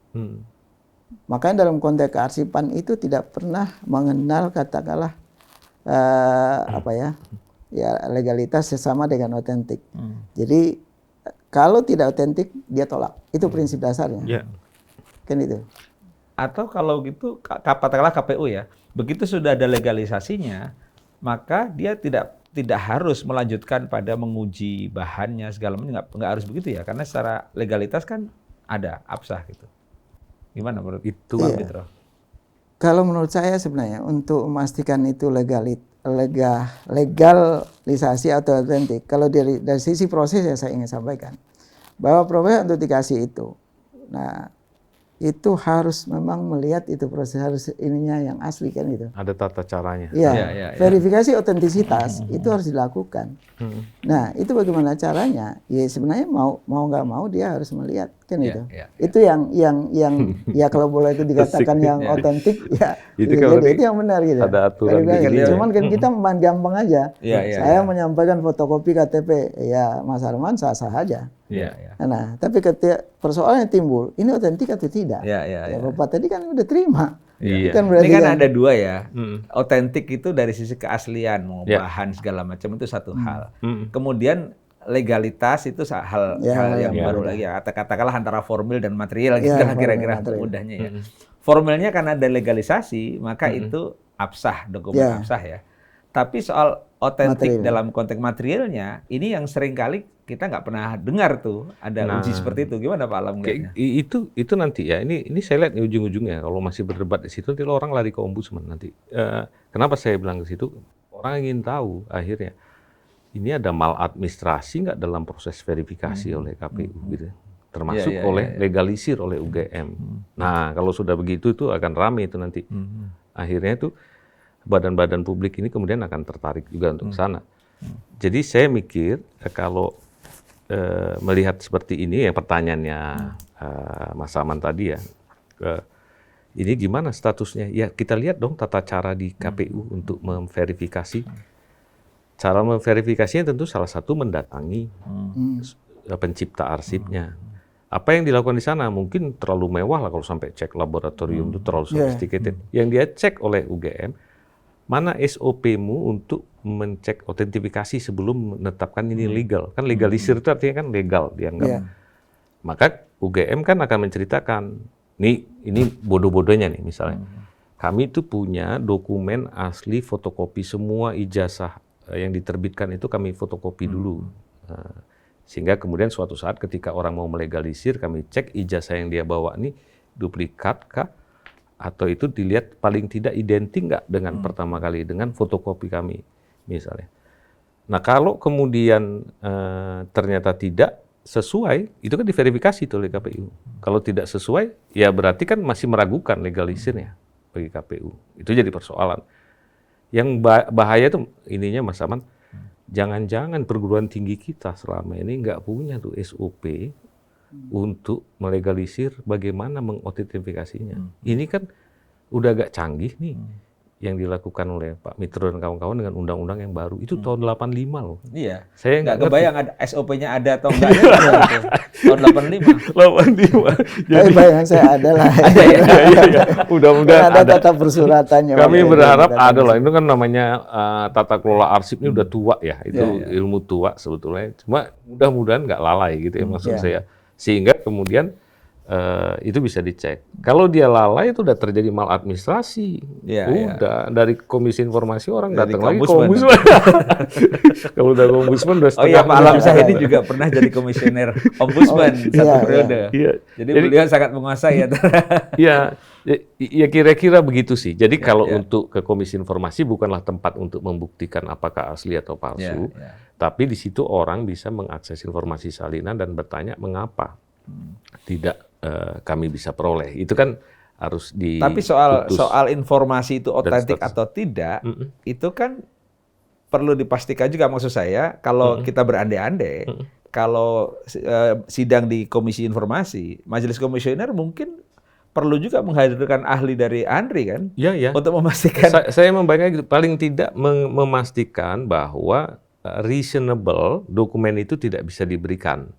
Makanya dalam konteks kearsipan itu tidak pernah mengenal katakanlah legalitas sesama dengan otentik. Jadi kalau tidak otentik dia tolak. Itu prinsip dasarnya. Kan itu. Atau kalau gitu katakanlah KPU ya, begitu sudah ada legalisasinya, maka dia tidak harus melanjutkan pada menguji bahannya segala macam, nggak harus begitu ya, karena secara legalitas kan ada absah gitu. Gimana menurut itu, Pak Mitra? Kalau menurut saya sebenarnya untuk memastikan itu legalisasi atau otentik, kalau dari sisi proses ya saya ingin sampaikan bahwa proses autentikasi itu, nah itu harus memang melihat itu proses harus ininya yang asli kan itu. Ada tata caranya. Iya. Verifikasi otentisitas itu harus dilakukan. Nah, itu bagaimana caranya? Ya sebenarnya mau nggak mau dia harus melihat kan itu. Itu yang ya kalau boleh itu dikatakan yang otentik ya. Itu yang benar gitu. Ada aturan gitu. Cuman kan kita main gampang aja. Saya menyampaikan fotokopi KTP ya Mas Arman sah-sah aja. Nah, tapi ketika persoalannya timbul, ini otentik atau tidak? Bapak tadi kan udah terima. Kan ini kan ada dua ya. Otentik itu dari sisi keaslian, mau bahan segala macam itu satu hal. Kemudian legalitas itu hal yang baru lagi ya. Katakanlah antara formil dan material gitu lah kira-kira mudahnya ya. Formilnya karena ada legalisasi, maka itu absah, dokumen absah ya. Tapi soal otentik dalam konteks materialnya, ini yang seringkali kita nggak pernah dengar tuh ada uji seperti itu. Gimana Pak Alam? Itu nanti ya. Ini saya lihat di ujung-ujungnya kalau masih berdebat di situ, nanti orang lari ke ombudsman nanti. Kenapa saya bilang ke situ? Orang ingin tahu akhirnya ini ada maladministrasi nggak dalam proses verifikasi oleh KPU gitu. Termasuk legalisir oleh UGM. Nah, kalau sudah begitu itu akan rame itu nanti. Akhirnya itu badan-badan publik ini kemudian akan tertarik juga untuk ke sana. Jadi saya mikir kalau melihat seperti ini ya pertanyaannya Mas Aman tadi ya, ini gimana statusnya? Ya kita lihat dong tata cara di KPU untuk memverifikasi. Cara memverifikasinya tentu salah satu mendatangi pencipta arsipnya. Apa yang dilakukan di sana mungkin terlalu mewah lah kalau sampai cek laboratorium itu terlalu sophisticated. Yang dia cek oleh UGM, mana SOP-mu untuk mencek otentifikasi sebelum menetapkan ini legal. Kan legalisir itu artinya kan legal dianggap. Maka UGM kan akan menceritakan, ini bodoh-bodohnya nih misalnya. Kami itu punya dokumen asli fotokopi semua ijazah yang diterbitkan itu kami fotokopi dulu. Sehingga kemudian suatu saat ketika orang mau melegalisir, kami cek ijazah yang dia bawa ini duplikat kah? Atau itu dilihat paling tidak identik nggak dengan pertama kali dengan fotokopi kami misalnya. Nah kalau kemudian ternyata tidak sesuai, itu kan diverifikasi tuh oleh KPU. Kalau tidak sesuai, ya berarti kan masih meragukan legalisirnya bagi KPU. Itu jadi persoalan. Yang bahaya tuh ininya Mas Aman, jangan-jangan perguruan tinggi kita selama ini nggak punya tuh SOP untuk melegalisir bagaimana mengotentifikasinya. Ini kan udah agak canggih nih yang dilakukan oleh Pak Mitro dan kawan-kawan dengan undang-undang yang baru. Itu tahun 85 loh. Iya. Saya nggak kebayang ada SOP-nya ada atau enggak ada. Tahun 85. 85. Tapi bayangan saya ada lah. Iya. Mudah-mudahan ada tata persuratannya. Kami berharap ada lah. Itu kan namanya tata kelola arsip ini udah tua ya. Itu ilmu tua sebetulnya. Cuma mudah-mudahan nggak lalai gitu ya maksud saya. Sehingga kemudian itu bisa dicek. Kalau dia lalai itu udah terjadi maladministrasi. Udah dari Komisi Informasi orang datang lagi ke Ombudsman. Kalau udah Ombudsman udah setengah. Oh iya, Pak Alam Syahidi juga pernah jadi komisioner Ombudsman satu periode. Jadi beliau sangat menguasai ya. Ya kira-kira begitu sih. Jadi kalau untuk ke Komisi Informasi bukanlah tempat untuk membuktikan apakah asli atau palsu. Tapi di situ orang bisa mengakses informasi salinan dan bertanya mengapa tidak kami bisa peroleh. Itu kan harus di. Tapi soal informasi itu otentik atau tidak, itu kan perlu dipastikan juga maksud saya. Kalau kita berandai-andai, kalau sidang di Komisi Informasi, Majelis Komisioner mungkin perlu juga menghadirkan ahli dari ANRI kan, untuk memastikan. Saya membayangkan paling tidak memastikan bahwa reasonable dokumen itu tidak bisa diberikan.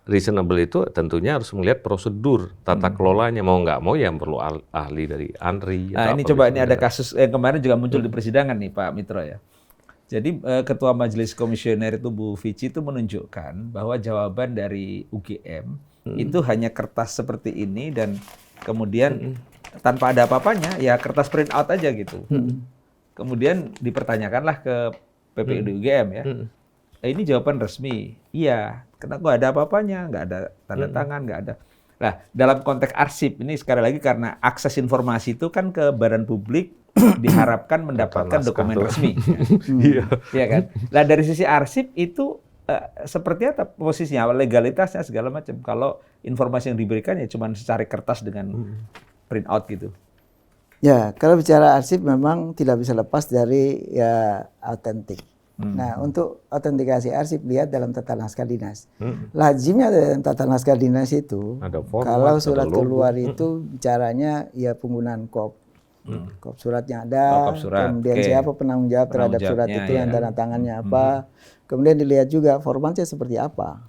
Reasonable itu tentunya harus melihat prosedur tata kelolanya, mau nggak mau yang perlu ahli dari ANRI. Nah, ini coba ini ada kasus yang kemarin juga muncul di persidangan nih Pak Mitro ya. Jadi Ketua Majelis Komisioner itu Bu Vici itu menunjukkan bahwa jawaban dari UGM itu hanya kertas seperti ini dan kemudian tanpa ada apa-apanya, ya kertas print out aja gitu. Kemudian dipertanyakanlah ke PPUD UGM ya. Ini jawaban resmi. Iya, karena nggak ada apa-apanya, nggak ada tanda tangan, nggak ada. Nah, dalam konteks arsip ini sekali lagi karena akses informasi itu kan ke badan publik diharapkan mendapatkan dokumen resmi. Iya kan? Nah, dari sisi arsip itu seperti apa posisinya, legalitasnya segala macam. Kalau informasi yang diberikan ya cuma secari kertas dengan print out gitu. Ya, kalau bicara arsip memang tidak bisa lepas dari ya autentik. Nah, untuk autentikasi arsip lihat dalam tata naskah dinas. Lazimnya dalam tata naskah dinas itu, kalau surat keluar itu bicaranya ya penggunaan kop. Kop suratnya ada, kemudian siapa penanggung jawab terhadap surat itu, yang tanda tangannya apa. Kemudian dilihat juga formatnya seperti apa.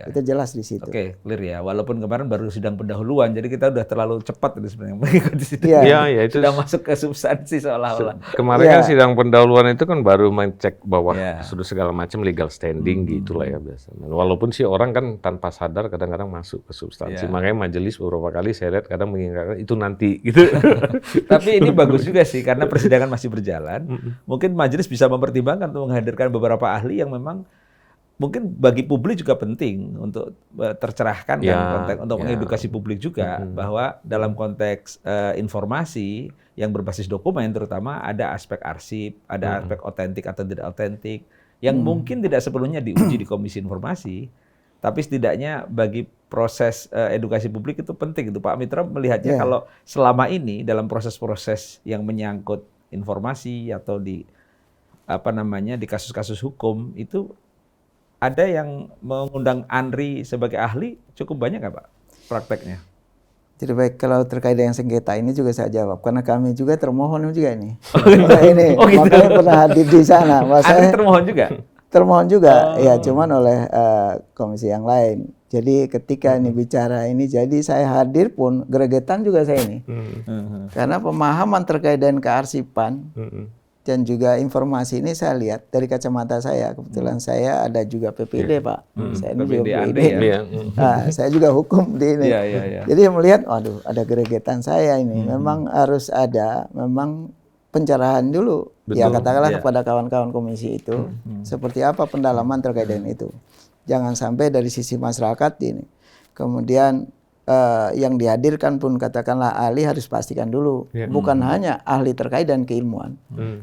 Itu jelas di situ. Oke, clear ya. Walaupun kemarin baru sidang pendahuluan, jadi kita udah terlalu cepat itu sebenarnya mengikuti situ. Itu sudah masuk ke substansi seolah-olah. Kemarin kan sidang pendahuluan itu kan baru mencek bahwa sudah segala macam legal standing gitulah ya biasanya. Walaupun sih orang kan tanpa sadar kadang-kadang masuk ke substansi. Makanya majelis beberapa kali saya lihat kadang mengingatkan itu nanti gitu. Tapi ini bagus juga sih karena persidangan masih berjalan. Mungkin majelis bisa mempertimbangkan untuk menghadirkan beberapa ahli yang memang mungkin bagi publik juga penting untuk tercerahkan kan konteks untuk mengedukasi publik juga bahwa dalam konteks informasi yang berbasis dokumen terutama ada aspek arsip, ada aspek otentik atau tidak otentik yang mungkin tidak sepenuhnya diuji di Komisi Informasi, tapi setidaknya bagi proses edukasi publik itu penting. Itu Pak Mitra melihatnya kalau selama ini dalam proses-proses yang menyangkut informasi atau di di kasus-kasus hukum itu ada yang mengundang ANRI sebagai ahli cukup banyak nggak Pak prakteknya? Jadi baik, kalau terkait dengan sengketa ini juga saya jawab karena kami juga termohon juga ini. Gitu. Makanya pernah hadir di sana. ANRI termohon juga? termohon juga, ya cuman oleh komisi yang lain. Jadi ketika ini bicara ini, jadi saya hadir pun gregetan juga saya ini. Karena pemahaman terkait dengan kearsipan dan juga informasi ini saya lihat dari kacamata saya. Kebetulan saya ada juga PPD, Pak. Saya ini juga PPD. Nah, saya juga hukum di ini. Jadi melihat, waduh, ada gregetan saya ini. Memang harus ada, memang pencerahan dulu. Ya katakanlah kepada kawan-kawan komisi itu, seperti apa pendalaman terkait dengan itu. Jangan sampai dari sisi masyarakat ini. Kemudian yang dihadirkan pun katakanlah ahli harus pastikan dulu. Bukan hanya ahli terkait dan keilmuan.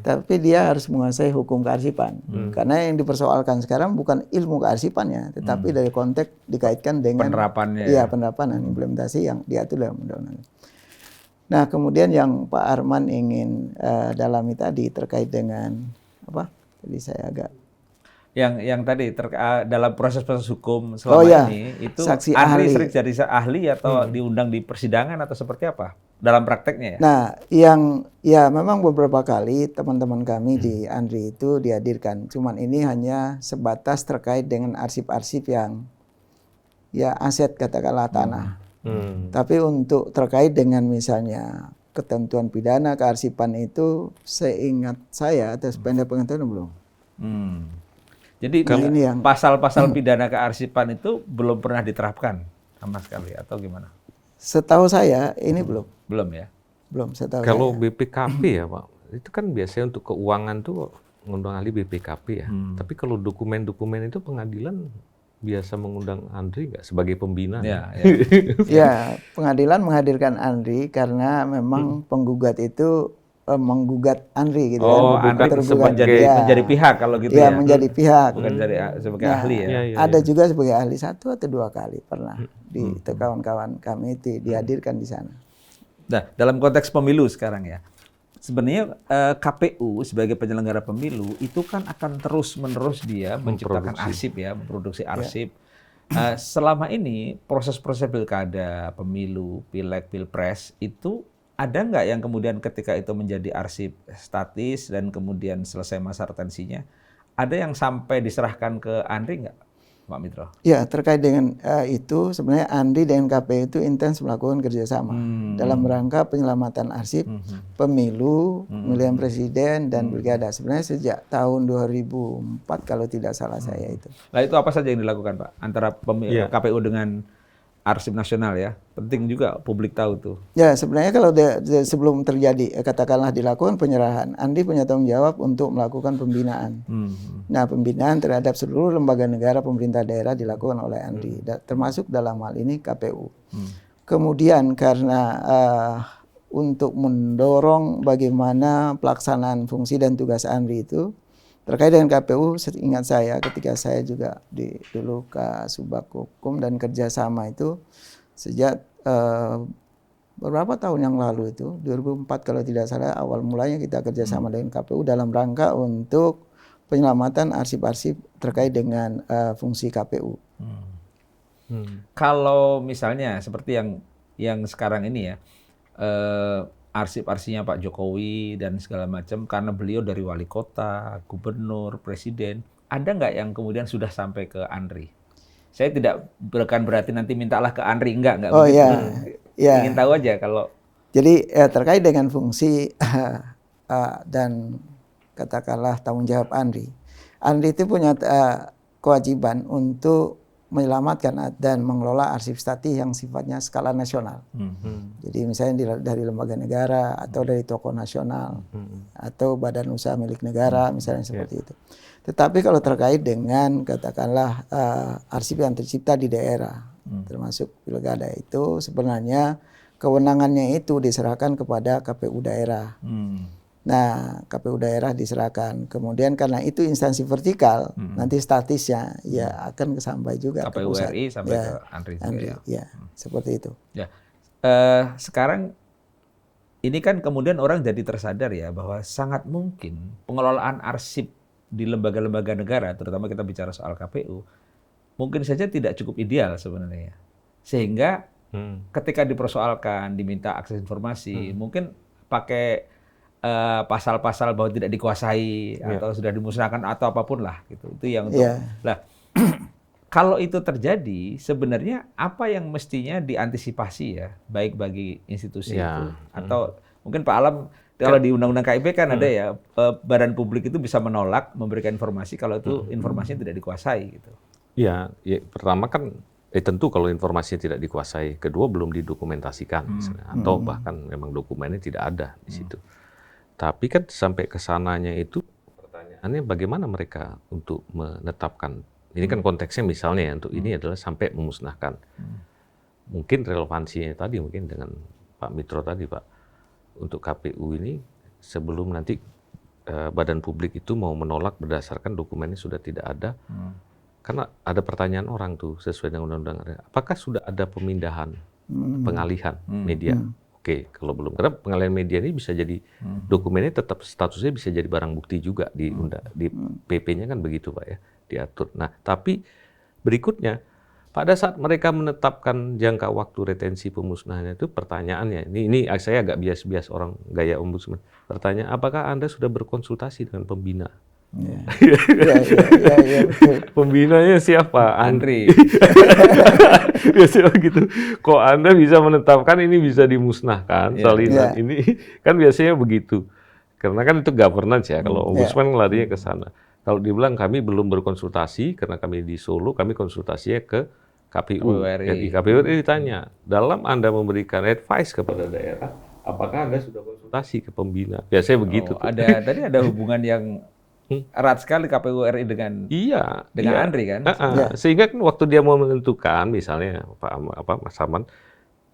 Tapi dia harus menguasai hukum kearsipan. Karena yang dipersoalkan sekarang bukan ilmu kearsipannya. Tetapi dari konteks dikaitkan dengan penerapannya. Iya, penerapan dan implementasi yang diatur dalam undang-undang. Nah, kemudian yang Pak Arman ingin dalami tadi terkait dengan apa? Tadi saya agak yang tadi dalam proses hukum selama ini itu saksi Andri ahli. sering jadi ahli atau diundang di persidangan atau seperti apa dalam prakteknya ya? Nah, yang ya memang beberapa kali teman-teman kami di Andri itu dihadirkan. Cuman ini hanya sebatas terkait dengan arsip-arsip yang ya aset katakanlah tanah. Tapi untuk terkait dengan misalnya ketentuan pidana kearsipan itu seingat saya atas pendek pengetahuan belum. Jadi ini yang pasal-pasal pidana kearsipan itu belum pernah diterapkan sama sekali atau gimana? Setahu saya ini belum. Belum ya? Belum setahu Kalau saya. BPKP ya Pak, itu kan biasanya untuk keuangan tuh ngundang ahli BPKP ya. Tapi kalau dokumen-dokumen itu pengadilan biasa mengundang Andri nggak sebagai pembina? Ya, pengadilan menghadirkan Andri karena memang penggugat itu menggugat Andri gitu Andri menjadi pihak kalau gitu ya? Menjadi pihak. Bukan sebagai ahli ya? Ada juga sebagai ahli 1 atau 2 kali pernah di kawan-kawan kami itu dihadirkan di sana. Nah, dalam konteks pemilu sekarang ya, sebenarnya KPU sebagai penyelenggara pemilu itu kan akan terus-menerus dia menciptakan arsip ya, memproduksi arsip. Selama ini proses-proses pilkada, pemilu, pileg, pilpres itu ada nggak yang kemudian ketika itu menjadi arsip statis dan kemudian selesai masa retensinya, ada yang sampai diserahkan ke Andri nggak, Pak Mitro? Ya, terkait dengan itu sebenarnya Andri dengan KPU itu intens melakukan kerjasama dalam rangka penyelamatan arsip pemilu, pemilihan presiden dan pilkada. Sebenarnya sejak tahun 2004 kalau tidak salah saya itu. Nah itu apa saja yang dilakukan Pak antara KPU dengan arsip nasional ya? Penting juga publik tahu tuh. Ya, sebenarnya kalau sebelum terjadi katakanlah dilakukan penyerahan, Andri punya tanggung jawab untuk melakukan pembinaan. Nah, pembinaan terhadap seluruh lembaga negara pemerintah daerah dilakukan oleh Andri, termasuk dalam hal ini KPU. Kemudian karena untuk mendorong bagaimana pelaksanaan fungsi dan tugas Andri itu terkait dengan KPU, seingat saya ketika saya juga dulu Kasubag Hukum dan kerjasama itu sejak beberapa tahun yang lalu itu 2004 kalau tidak salah awal mulanya kita kerjasama dengan KPU dalam rangka untuk penyelamatan arsip-arsip terkait dengan fungsi KPU. Kalau misalnya seperti yang sekarang ini ya, arsip-arsipnya Pak Jokowi dan segala macam karena beliau dari wali kota, gubernur, presiden, ada nggak yang kemudian sudah sampai ke Andri? Saya tidak berarti nanti mintalah ke Andri, enggak ingin tahu aja kalau. Jadi terkait dengan fungsi dan katakanlah tanggung jawab Andri. Andri itu punya kewajiban untuk menyelamatkan dan mengelola arsip statis yang sifatnya skala nasional. Jadi misalnya dari lembaga negara atau dari tokoh nasional atau badan usaha milik negara misalnya seperti itu. Tetapi kalau terkait dengan katakanlah arsip yang tercipta di daerah termasuk pilkada itu sebenarnya kewenangannya itu diserahkan kepada KPU daerah. Nah, KPU daerah diserahkan. Kemudian karena itu instansi vertikal, nanti statisnya ya akan sampai juga KPU ke pusat. RI sampai ke Andri juga ya. Seperti itu. Ya. Sekarang ini kan kemudian orang jadi tersadar ya bahwa sangat mungkin pengelolaan arsip di lembaga-lembaga negara, terutama kita bicara soal KPU, mungkin saja tidak cukup ideal sebenarnya. Sehingga ketika dipersoalkan, diminta akses informasi, mungkin pakai pasal-pasal bahwa tidak dikuasai atau sudah dimusnahkan atau apapun lah gitu. Itu yang untuk lah. Kalau itu terjadi, sebenarnya apa yang mestinya diantisipasi ya, baik bagi institusi itu atau mungkin Pak Alam kalau di Undang-Undang KIP kan ada ya, badan publik itu bisa menolak memberikan informasi kalau itu informasinya tidak dikuasai gitu. Ya, pertama kan tentu kalau informasinya tidak dikuasai, kedua belum didokumentasikan misalnya, atau bahkan memang dokumennya tidak ada di situ. Tapi kan sampai ke sananya itu pertanyaannya bagaimana mereka untuk menetapkan. Ini kan konteksnya misalnya ya, untuk ini adalah sampai memusnahkan. Mungkin relevansinya tadi mungkin dengan Pak Mitro tadi Pak, untuk KPU ini sebelum nanti badan publik itu mau menolak berdasarkan dokumennya sudah tidak ada, karena ada pertanyaan orang tuh sesuai dengan undang-undang, apakah sudah ada pemindahan, pengalihan media? Oke, kalau belum, karena pengalihan media ini bisa jadi dokumennya tetap statusnya bisa jadi barang bukti juga di PP-nya kan begitu Pak ya, diatur. Nah, tapi berikutnya pada saat mereka menetapkan jangka waktu retensi pemusnahannya itu pertanyaannya, ini saya agak bias-bias orang gaya ombudsman. Pertanyaan, apakah Anda sudah berkonsultasi dengan pembina? Ya, betul. Pembinanya siapa? Andri. Biasanya gitu. Kok Anda bisa menetapkan ini bisa dimusnahkan, salinan ini kan biasanya begitu. Karena kan itu governance ya. Kalau ombudsman larinya ke sana. Kalau dibilang kami belum berkonsultasi karena kami di Solo, kami konsultasinya ke KPU. Di KPU ditanya, dalam Anda memberikan advice kepada daerah, apakah Anda sudah konsultasi ke pembina? Biasanya begitu. Tadi ada hubungan yang erat sekali KPU RI dengan Andri kan? Sehingga kan waktu dia mau menentukan, misalnya Mas Saman,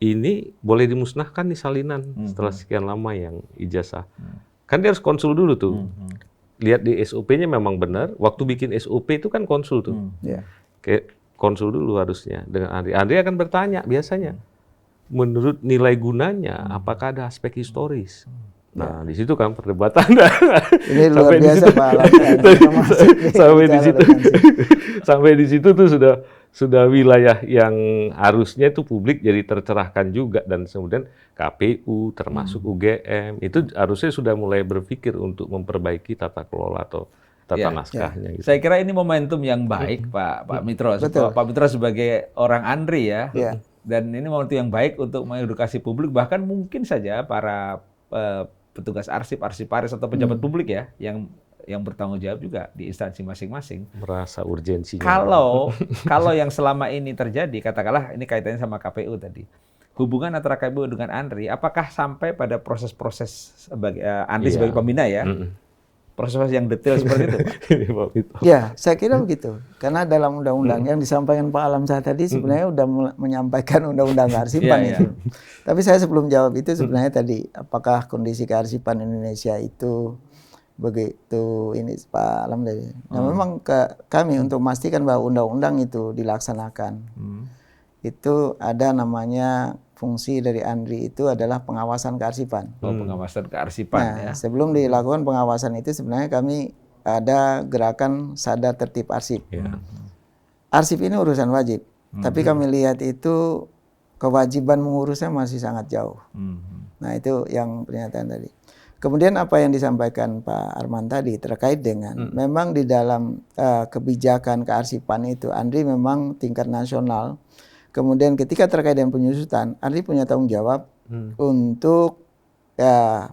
ini boleh dimusnahkan nih salinan setelah sekian lama yang ijazah. Kan dia harus konsul dulu tuh. Lihat di SOP-nya memang benar. Waktu bikin SOP itu kan konsul tuh. Kayak konsul dulu harusnya dengan Andri. Andri akan bertanya biasanya, menurut nilai gunanya, apakah ada aspek historis? Nah, di situ kan perdebatan. Ini luar biasa Pak Alam. Sampai di situ tuh sudah wilayah yang harusnya itu publik jadi tercerahkan juga, dan kemudian KPU termasuk UGM itu harusnya sudah mulai berpikir untuk memperbaiki tata kelola atau tata naskahnya. Gitu. Saya kira ini momentum yang baik Pak Mitro. Pak Mitro sebagai orang Andri ya. Dan ini momentum yang baik untuk mengedukasi publik, bahkan mungkin saja para petugas arsip, arsiparis atau pejabat publik ya yang bertanggung jawab juga di instansi masing-masing. Merasa urgensinya. Kalau yang selama ini terjadi, katakanlah ini kaitannya sama KPU tadi. Hubungan antara KPU dengan Andri, apakah sampai pada proses-proses sebagai Andri sebagai pembina ya? Proses yang detail seperti itu, Pak? Ya, saya kira begitu. Karena dalam undang-undang yang disampaikan Pak Alam saat tadi sebenarnya sudah menyampaikan undang-undang kearsipan itu. Tapi saya sebelum jawab itu sebenarnya tadi, apakah kondisi kearsipan Indonesia itu begitu ini Pak Alam tadi. Nah, memang kami untuk memastikan bahwa undang-undang itu dilaksanakan. Itu ada namanya fungsi dari Andri itu adalah pengawasan kearsipan. Pengawasan kearsipan ya. Sebelum dilakukan pengawasan itu sebenarnya kami ada gerakan sadar tertib arsip. Arsip ini urusan wajib, tapi kami lihat itu kewajiban mengurusnya masih sangat jauh. Nah, itu yang pernyataan tadi. Kemudian apa yang disampaikan Pak Arman tadi terkait dengan memang di dalam kebijakan kearsipan itu Andri memang tingkat nasional. Kemudian ketika terkait dengan penyusutan, Andri punya tanggung jawab untuk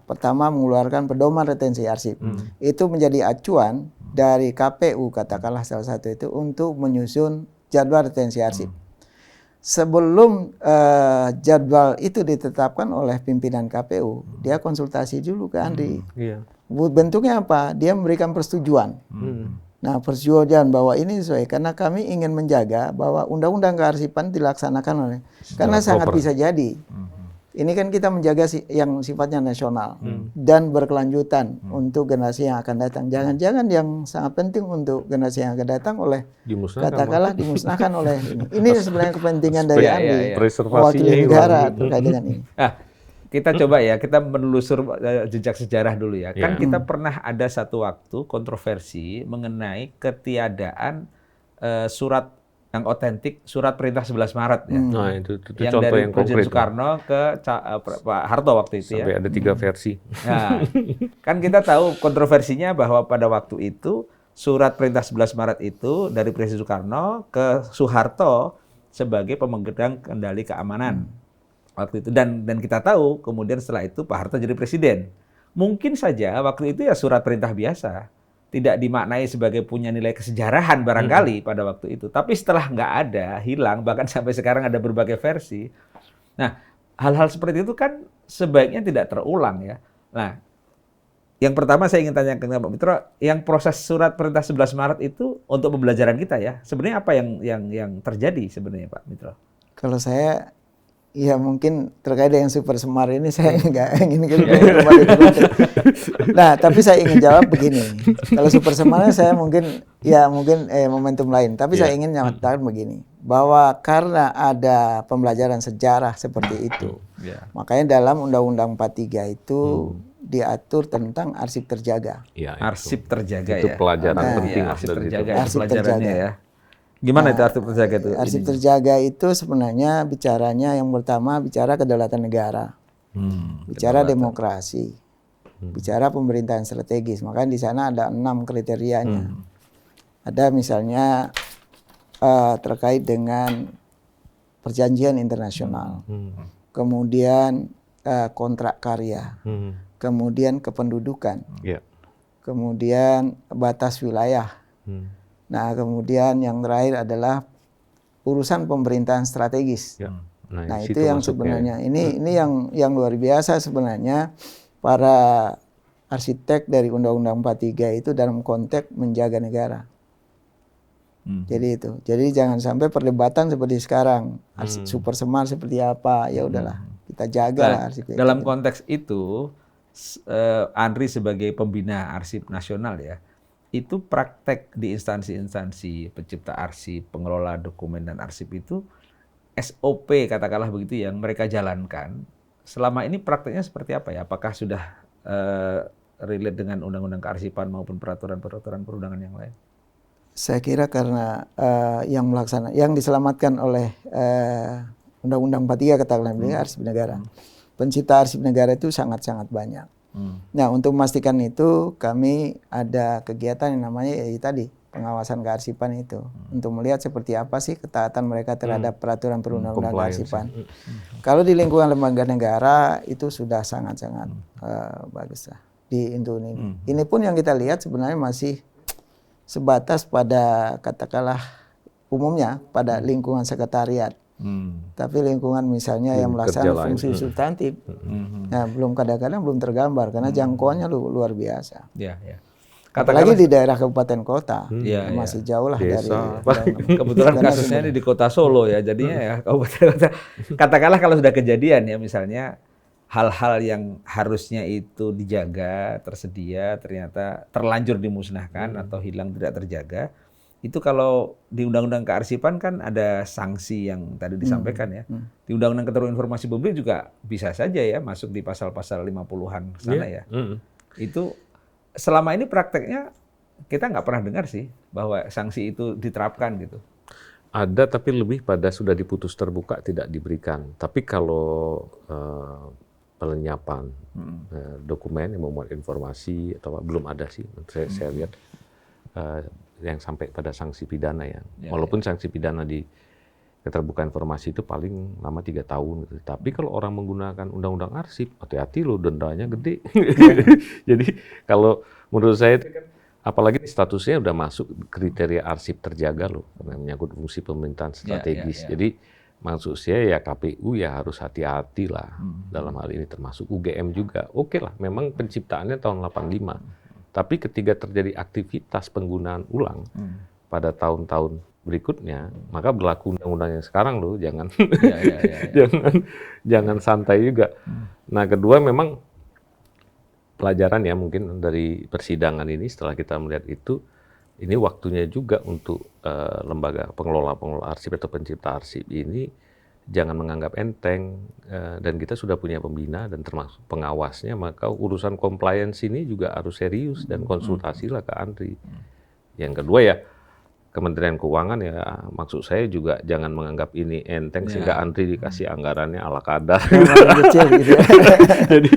pertama mengeluarkan pedoman retensi arsip. Itu menjadi acuan dari KPU katakanlah salah satu itu untuk menyusun jadwal retensi arsip. Sebelum jadwal itu ditetapkan oleh pimpinan KPU, dia konsultasi dulu ke Andri. Bentuknya apa? Dia memberikan persetujuan. Nah, persetujuan bahwa ini sesuai karena kami ingin menjaga bahwa undang-undang kearsipan dilaksanakan oleh karena sangat bisa jadi. Ini kan kita menjaga yang sifatnya nasional dan berkelanjutan untuk generasi yang akan datang. Jangan-jangan yang sangat penting untuk generasi yang akan datang oleh katakanlah dimusnahkan oleh ini sebenarnya kepentingan dari Andri mewakili negara terkait dengan ini. Kita coba ya, kita menelusur jejak sejarah dulu ya. Kan kita pernah ada satu waktu kontroversi mengenai ketiadaan surat yang otentik surat perintah 11 Maret ya. Nah, itu Yang contoh dari yang Presiden konkret. Soekarno ke Pak Harto waktu itu Sampai ya. ada 3 versi. Nah, kan kita tahu kontroversinya bahwa pada waktu itu surat perintah 11 Maret itu dari Presiden Soekarno ke Soeharto sebagai pemegang kendali keamanan waktu itu, dan kita tahu kemudian setelah itu Pak Harto jadi presiden. Mungkin saja waktu itu ya surat perintah biasa, tidak dimaknai sebagai punya nilai kesejarahan barangkali pada waktu itu. Tapi setelah nggak ada, hilang, bahkan sampai sekarang ada berbagai versi. Nah, hal-hal seperti itu kan sebaiknya tidak terulang ya. Nah, yang pertama saya ingin tanyakan ke Pak Mitro, yang proses surat perintah 11 Maret itu untuk pembelajaran kita ya, sebenarnya apa yang terjadi sebenarnya Pak Mitro? Kalau saya, ya mungkin terkait dengan Super Semar ini saya nggak ingin Nah, tapi saya ingin jawab begini. Kalau Super Semar saya mungkin momentum lain. Tapi saya ingin nyatakan begini, bahwa karena ada pembelajaran sejarah seperti itu, makanya dalam Undang-Undang 43 itu diatur tentang arsip terjaga. Ya, arsip terjaga itu ya. pelajaran penting arsip dari terjaga itu. itu pelajarannya ya. Gimana itu arsip terjaga itu? Arsip terjaga itu sebenarnya bicaranya yang pertama bicara kedaulatan negara, bicara demokrasi, bicara pemerintahan strategis. Makanya di sana ada 6 kriterianya. Ada misalnya terkait dengan perjanjian internasional, kemudian kontrak karya, kemudian kependudukan, kemudian batas wilayah. Nah, kemudian yang terakhir adalah urusan pemerintahan strategis. Nah, itu yang sebenarnya ini yang luar biasa sebenarnya para arsitek dari Undang-Undang 43 itu dalam konteks menjaga negara. Jadi itu. Jadi jangan sampai perdebatan seperti sekarang. Super Semar seperti apa? Ya udahlah, kita jaga lah arsip. Dalam konteks itu Andri sebagai pembina arsip nasional ya, itu praktek di instansi-instansi pencipta arsip, pengelola dokumen dan arsip itu SOP katakanlah begitu yang mereka jalankan. Selama ini prakteknya seperti apa ya? Apakah sudah relate dengan undang-undang kearsipan maupun peraturan-peraturan perundangan yang lain? Saya kira karena yang diselamatkan oleh Undang-Undang 43 katakanlah arsip negara. Pencipta arsip negara itu sangat-sangat banyak. Nah, untuk memastikan itu kami ada kegiatan yang namanya tadi pengawasan kearsipan itu untuk melihat seperti apa sih ketaatan mereka terhadap peraturan perundang-undangan kearsipan. Kalau di lingkungan lembaga negara itu sudah sangat-sangat bagus lah di Indonesia. Ini pun yang kita lihat sebenarnya masih sebatas pada katakanlah umumnya pada lingkungan sekretariat. Tapi lingkungan misalnya yang melaksanakan fungsi substantif, nah belum kadang-kadang belum tergambar karena jangkauannya luar biasa. Apalagi di daerah kabupaten kota, masih jauh lah dari. Kebetulan kasusnya ini di kota Solo ya, jadinya ya kabupaten kota. Katakanlah kalau sudah kejadian ya, misalnya hal-hal yang harusnya itu dijaga, tersedia, ternyata terlanjur dimusnahkan atau hilang tidak terjaga. Itu kalau di Undang-Undang Kearsipan kan ada sanksi yang tadi disampaikan ya. Di Undang-Undang Keterbukaan Informasi Publik juga bisa saja ya masuk di pasal-pasal 50-an sana ya. Itu selama ini prakteknya kita nggak pernah dengar sih bahwa sanksi itu diterapkan gitu. Ada, tapi lebih pada sudah diputus terbuka tidak diberikan. Tapi kalau pelenyapan dokumen yang memuat informasi atau belum ada sih. Saya lihat yang sampai pada sanksi pidana ya. Walaupun sanksi pidana di keterbukaan informasi itu paling lama 3 tahun. Gitu. Tapi kalau orang menggunakan undang-undang arsip, hati-hati loh, dendanya gede. Jadi kalau menurut saya itu kan, apalagi statusnya udah masuk kriteria arsip terjaga loh, karena menyangkut fungsi pemerintahan strategis. Jadi maksud saya ya KPU ya harus hati-hati lah dalam hal ini, termasuk UGM juga. Oke lah, memang penciptaannya tahun 85. Tapi ketika terjadi aktivitas penggunaan ulang pada tahun-tahun berikutnya, maka berlaku undang-undang yang sekarang loh, jangan jangan santai juga. Nah, kedua memang pelajaran ya mungkin dari persidangan ini setelah kita melihat itu, ini waktunya juga untuk lembaga pengelola arsip atau pencipta arsip ini jangan menganggap enteng, dan kita sudah punya pembina dan termasuk pengawasnya, maka urusan compliance ini juga harus serius dan konsultasilah ke Andri. Yang kedua ya, Kementerian Keuangan ya maksud saya juga jangan menganggap ini enteng sehingga Andri dikasih anggarannya ala kadar. Kecil gitu ya. Jadi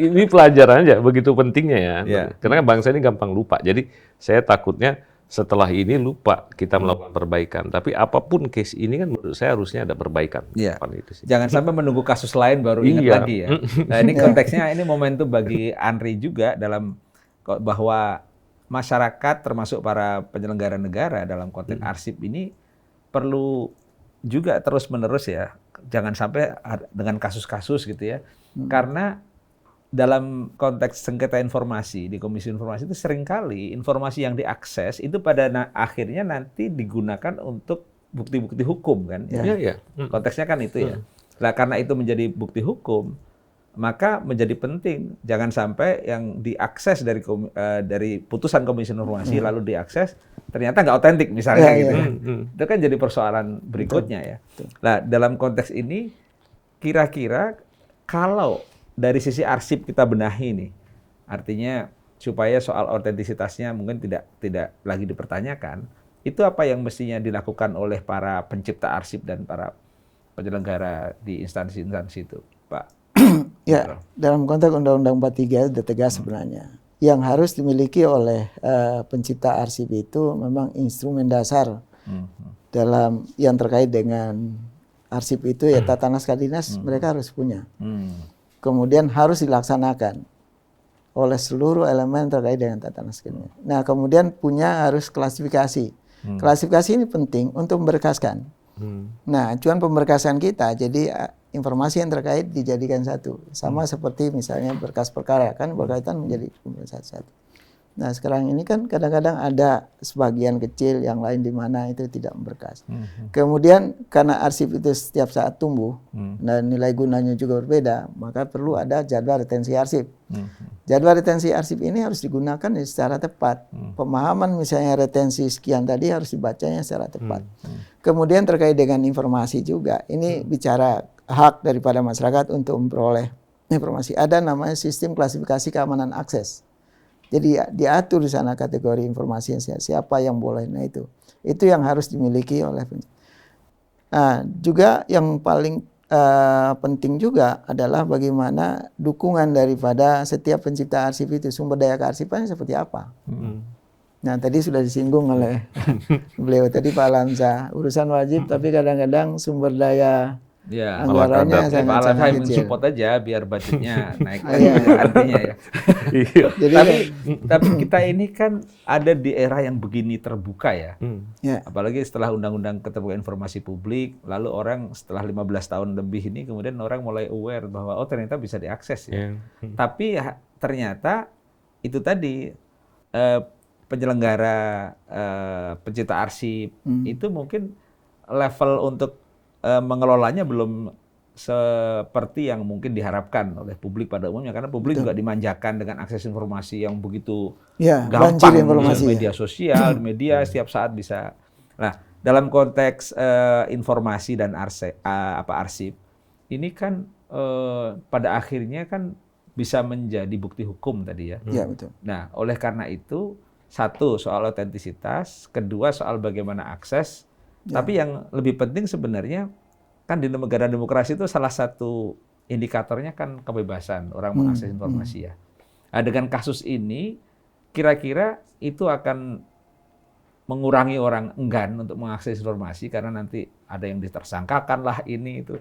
ini pelajaran aja begitu pentingnya ya. Ya. Karena bangsa ini gampang lupa. Jadi saya takutnya setelah ini lupa kita melakukan perbaikan. Tapi apapun case ini kan menurut saya harusnya ada perbaikan. Iya. Itu sih. Jangan sampai menunggu kasus lain baru ingat Iya. lagi ya. Nah ini konteksnya ini momentum bagi Andri juga dalam bahwa masyarakat termasuk para penyelenggara negara dalam konteks arsip ini perlu juga terus-menerus ya. Jangan sampai dengan kasus-kasus gitu ya. Karena dalam konteks sengketa informasi di Komisi Informasi itu seringkali informasi yang diakses itu pada akhirnya nanti digunakan untuk bukti-bukti hukum kan. Iya, iya. Konteksnya kan itu ya. Nah, karena itu menjadi bukti hukum, maka menjadi penting jangan sampai yang diakses dari putusan Komisi Informasi lalu diakses ternyata nggak otentik misalnya gitu. Itu kan jadi persoalan berikutnya ya. Nah, dalam konteks ini kira-kira kalau dari sisi arsip kita benahi nih, artinya supaya soal otentisitasnya mungkin tidak lagi dipertanyakan, itu apa yang mestinya dilakukan oleh para pencipta arsip dan para penyelenggara di instansi-instansi itu, Pak? Ya, dalam konteks Undang-Undang 43 sudah tegas sebenarnya. Yang harus dimiliki oleh pencipta arsip itu memang instrumen dasar dalam yang terkait dengan arsip itu ya tata naskah dinas mereka harus punya. Kemudian harus dilaksanakan oleh seluruh elemen terkait dengan tata naskah dinas. Nah, kemudian punya harus klasifikasi. Klasifikasi ini penting untuk memberkaskan. Nah, acuan pemberkasan kita, jadi informasi yang terkait dijadikan satu. Sama seperti misalnya berkas perkara, kan berkaitan menjadi pemberkasan satu. Nah, sekarang ini kan kadang-kadang ada sebagian kecil yang lain di mana itu tidak memberkas. Kemudian karena arsip itu setiap saat tumbuh dan nilai gunanya juga berbeda, maka perlu ada jadwal retensi arsip. Jadwal retensi arsip ini harus digunakan secara tepat. Pemahaman misalnya retensi sekian tadi harus dibacanya secara tepat. Kemudian terkait dengan informasi juga, ini bicara hak daripada masyarakat untuk memperoleh informasi. Ada namanya sistem klasifikasi keamanan akses. Jadi diatur di sana kategori informasi siapa yang boleh. Nah itu yang harus dimiliki oleh. Nah juga yang paling penting juga adalah bagaimana dukungan daripada setiap pencipta arsip itu, sumber daya kearsipannya seperti apa. Nah tadi sudah disinggung oleh beliau tadi Pak Alamsyah, urusan wajib tapi kadang-kadang sumber daya anggarannya sangat kecil. Support aja biar budgetnya naik artinya ya. Jadi tapi kita ini kan ada di era yang begini terbuka ya. Apalagi setelah Undang-Undang Keterbukaan Informasi Publik, lalu orang setelah 15 tahun lebih ini kemudian orang mulai aware bahwa oh ternyata bisa diakses ya. Tapi ternyata itu tadi penyelenggara pencipta arsip itu mungkin level untuk mengelolanya belum seperti yang mungkin diharapkan oleh publik pada umumnya, karena publik juga dimanjakan dengan akses informasi yang begitu gampang di media sosial, di media setiap saat bisa. Nah, dalam konteks informasi dan arsip ini kan pada akhirnya kan bisa menjadi bukti hukum tadi ya. Iya, betul. Nah, oleh karena itu satu soal otentisitas, kedua soal bagaimana akses. Tapi yang lebih penting sebenarnya kan di negara demokrasi itu salah satu indikatornya kan kebebasan orang mengakses informasi ya. Nah, dengan kasus ini kira-kira itu akan mengurangi orang enggan untuk mengakses informasi karena nanti ada yang ditersangkakan lah ini itu.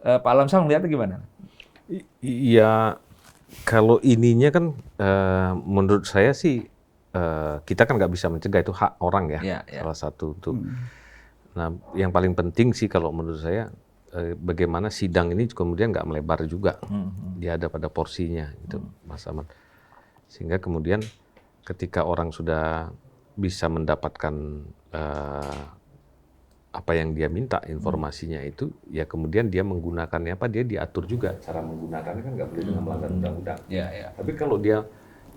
Pak Alamsyah melihatnya gimana? Iya, kalau ininya kan menurut saya sih kita kan nggak bisa mencegah, itu hak orang ya. Salah satu untuk. Nah, yang paling penting sih kalau menurut saya bagaimana sidang ini kemudian nggak melebar juga. Dia ada pada porsinya itu, Mas Ahmad. Sehingga kemudian ketika orang sudah bisa mendapatkan apa yang dia minta informasinya itu, ya kemudian dia menggunakannya apa, dia diatur juga cara menggunakannya, kan nggak boleh dengan melanggar undang-undang. Tapi kalau dia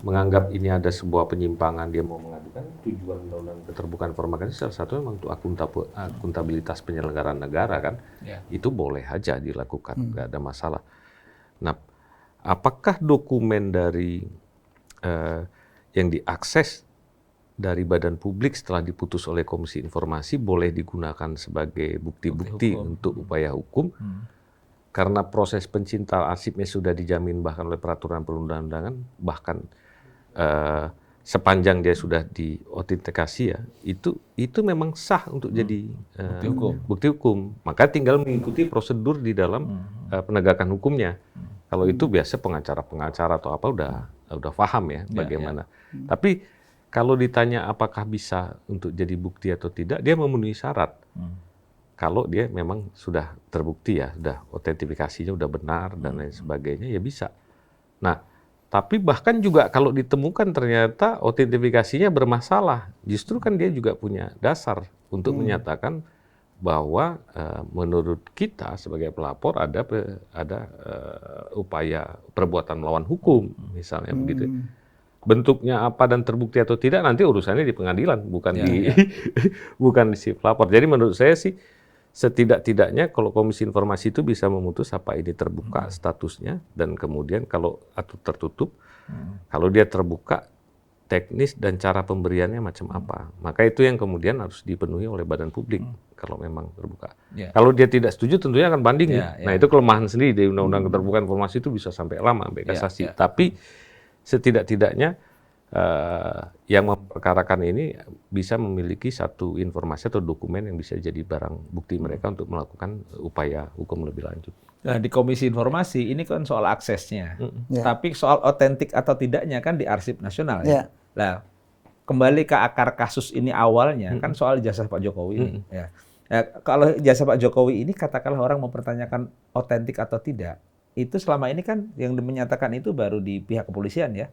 menganggap ini ada sebuah penyimpangan, dia mau mengadukan, tujuan Undang-Undang Keterbukaan Informasi salah satu memang untuk akuntabilitas penyelenggaraan negara kan, itu boleh aja dilakukan, nggak ada masalah. Nah, apakah dokumen dari yang diakses dari badan publik setelah diputus oleh Komisi Informasi boleh digunakan sebagai bukti-bukti untuk upaya hukum. Karena proses pencinta arsipnya sudah dijamin bahkan oleh peraturan perundang-undangan, bahkan sepanjang dia sudah diautentikasi ya, itu memang sah untuk jadi bukti hukum. Maka tinggal mengikuti prosedur di dalam penegakan hukumnya. Kalau itu biasa pengacara-pengacara atau apa udah paham ya bagaimana. Tapi kalau ditanya apakah bisa untuk jadi bukti atau tidak, dia memenuhi syarat. Kalau dia memang sudah terbukti ya, sudah autentifikasinya udah benar dan lain sebagainya, ya bisa. Nah, tapi bahkan juga kalau ditemukan ternyata autentifikasinya bermasalah, justru kan dia juga punya dasar untuk menyatakan bahwa menurut kita sebagai pelapor ada upaya perbuatan melawan hukum, misalnya begitu. Bentuknya apa dan terbukti atau tidak nanti urusannya di pengadilan, bukan bukan di si pelapor. Jadi menurut saya sih setidak-tidaknya kalau Komisi Informasi itu bisa memutus apa ini terbuka statusnya, dan kemudian kalau atau tertutup, kalau dia terbuka teknis dan cara pemberiannya macam apa, maka itu yang kemudian harus dipenuhi oleh badan publik kalau memang terbuka. Kalau dia tidak setuju tentunya akan banding. Nah itu kelemahan sendiri di Undang-Undang Keterbukaan Informasi itu bisa sampai lama sampai kasasi. Tapi setidak-tidaknya yang memperkarakan ini bisa memiliki satu informasi atau dokumen yang bisa jadi barang bukti mereka untuk melakukan upaya hukum lebih lanjut. Nah, di Komisi Informasi ini kan soal aksesnya, tapi soal otentik atau tidaknya kan di Arsip Nasional ya. Nah, kembali ke akar kasus ini awalnya kan soal ijazah Pak Jokowi ini. Ya. Kalau ijazah Pak Jokowi ini katakanlah orang mempertanyakan otentik atau tidak, itu selama ini kan yang menyatakan itu baru di pihak kepolisian ya.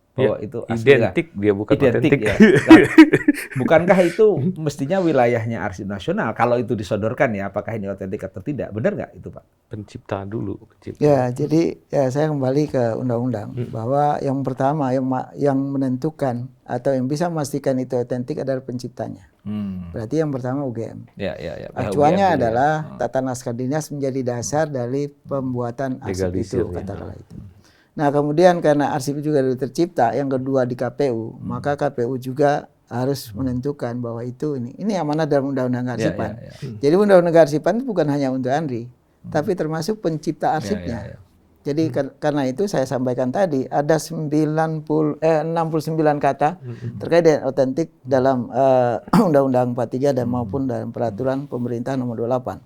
Bahwa itu asli identik dia bukan otentik. Ya. Nah, bukankah itu mestinya wilayahnya Arsip Nasional kalau itu disodorkan ya, apakah ini otentik atau tidak? Benar nggak itu Pak? Pencipta dulu. Pencipta. Ya, jadi ya saya kembali ke undang-undang bahwa yang pertama yang menentukan atau yang bisa memastikan itu otentik adalah penciptanya. Berarti yang pertama UGM. Acuannya adalah tata naskah dinas menjadi dasar dari pembuatan arsip itu, katakanlah itu. Nah kemudian karena arsip juga sudah tercipta, yang kedua di KPU, maka KPU juga harus menentukan bahwa itu ini amanah dalam undang-undang kearsipan. Jadi undang-undang kearsipan itu bukan hanya untuk Andri, tapi termasuk pencipta arsipnya. Jadi karena itu saya sampaikan tadi ada 69 kata terkait dengan otentik dalam Undang-Undang 43 dan maupun dalam peraturan pemerintah nomor 28.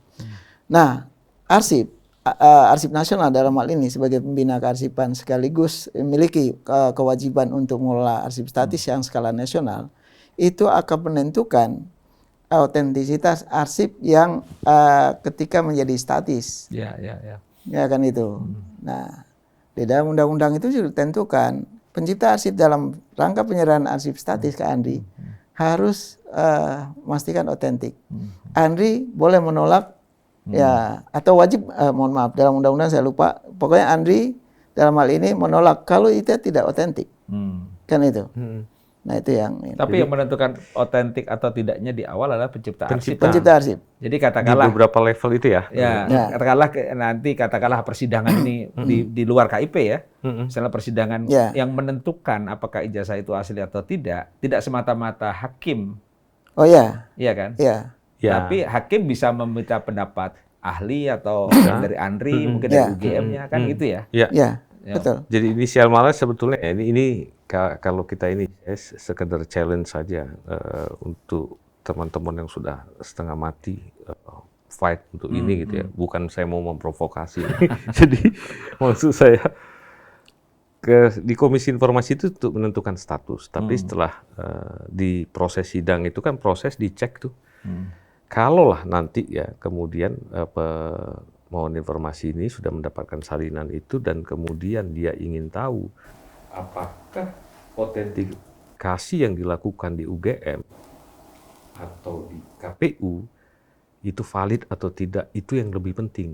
Nah, Arsip Nasional dalam hal ini sebagai pembina kearsipan sekaligus memiliki kewajiban untuk mengelola arsip statis yang skala nasional, itu akan menentukan autentisitas arsip yang ketika menjadi statis. Ya kan itu. Nah, di dalam undang-undang itu juga ditentukan pencipta arsip dalam rangka penyerahan arsip statis ke Andri harus memastikan otentik. Andri boleh menolak ya atau wajib mohon maaf dalam undang-undang saya lupa, pokoknya Andri dalam hal ini menolak kalau itu tidak otentik. Kan itu. Nah, itu yang tapi yang menentukan otentik atau tidaknya di awal adalah pencipta arsip. Pencipta arsip. Jadi katakanlah di beberapa level itu ya. Katakanlah persidangan ini di luar KIP ya. Misalnya persidangan yang menentukan apakah ijazah itu asli atau tidak semata-mata hakim. Oh ya. Iya kan? Iya. Tapi hakim bisa meminta pendapat ahli atau dari Andri, mungkin dari UGM-nya kan gitu ya. Iya. Betul. Jadi inisial malah sebetulnya ini kalau kita ini sekedar challenge saja untuk teman-teman yang sudah setengah mati fight untuk ini gitu ya. Bukan saya mau memprovokasi. Jadi maksud saya di Komisi Informasi itu untuk menentukan status. Tapi setelah di proses sidang itu kan proses dicek tuh. Kalaulah nanti ya kemudian mohon informasi ini sudah mendapatkan salinan itu dan kemudian dia ingin tahu apakah autentikasi yang dilakukan di UGM atau di KPU itu valid atau tidak, itu yang lebih penting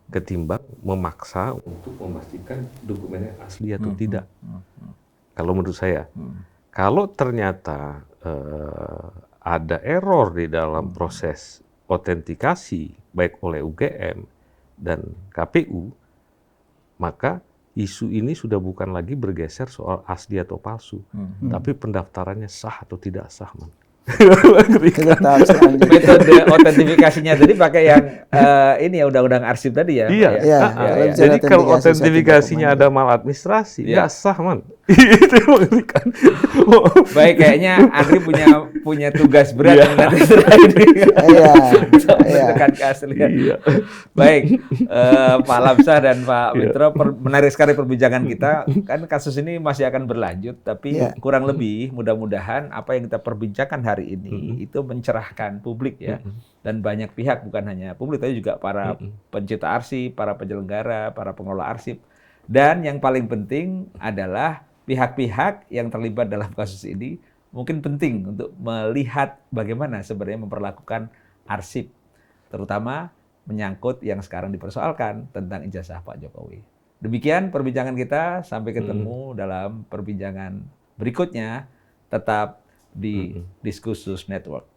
ketimbang memaksa untuk memastikan dokumennya asli atau tidak. Kalau menurut saya, kalau ternyata ada error di dalam proses autentikasi baik oleh UGM dan KPU, maka isu ini sudah bukan lagi bergeser soal asli atau palsu, tapi pendaftarannya sah atau tidak sah, Man. Ke tahap selanjutnya. Metode autentifikasinya tadi pakai yang ini ya undang-undang arsip tadi ya. Iya. Pak, Iya, ya. Jadi kalau autentikasi autentifikasinya suatu ada maladministrasi, Iya. nggak sah, Man. Itu yang mengerikan. Baik, kayaknya Andri punya tugas berat Iya. nanti setelah ini. Iya. Menentukan keaslian. Iya. Baik, Pak Lamsah dan Pak Iya. Mitro, menarik sekali perbincangan kita. Kan kasus ini masih akan berlanjut, tapi Iya. kurang lebih mudah-mudahan apa yang kita perbincangkan hari ini itu mencerahkan publik ya. Dan banyak pihak, bukan hanya publik, tapi juga para pencipta arsip, para penyelenggara, para pengelola arsip. Dan yang paling penting adalah pihak-pihak yang terlibat dalam kasus ini mungkin penting untuk melihat bagaimana sebenarnya memperlakukan arsip, terutama menyangkut yang sekarang dipersoalkan tentang ijazah Pak Jokowi. Demikian perbincangan kita, sampai ketemu dalam perbincangan berikutnya, tetap di Diskursus Network.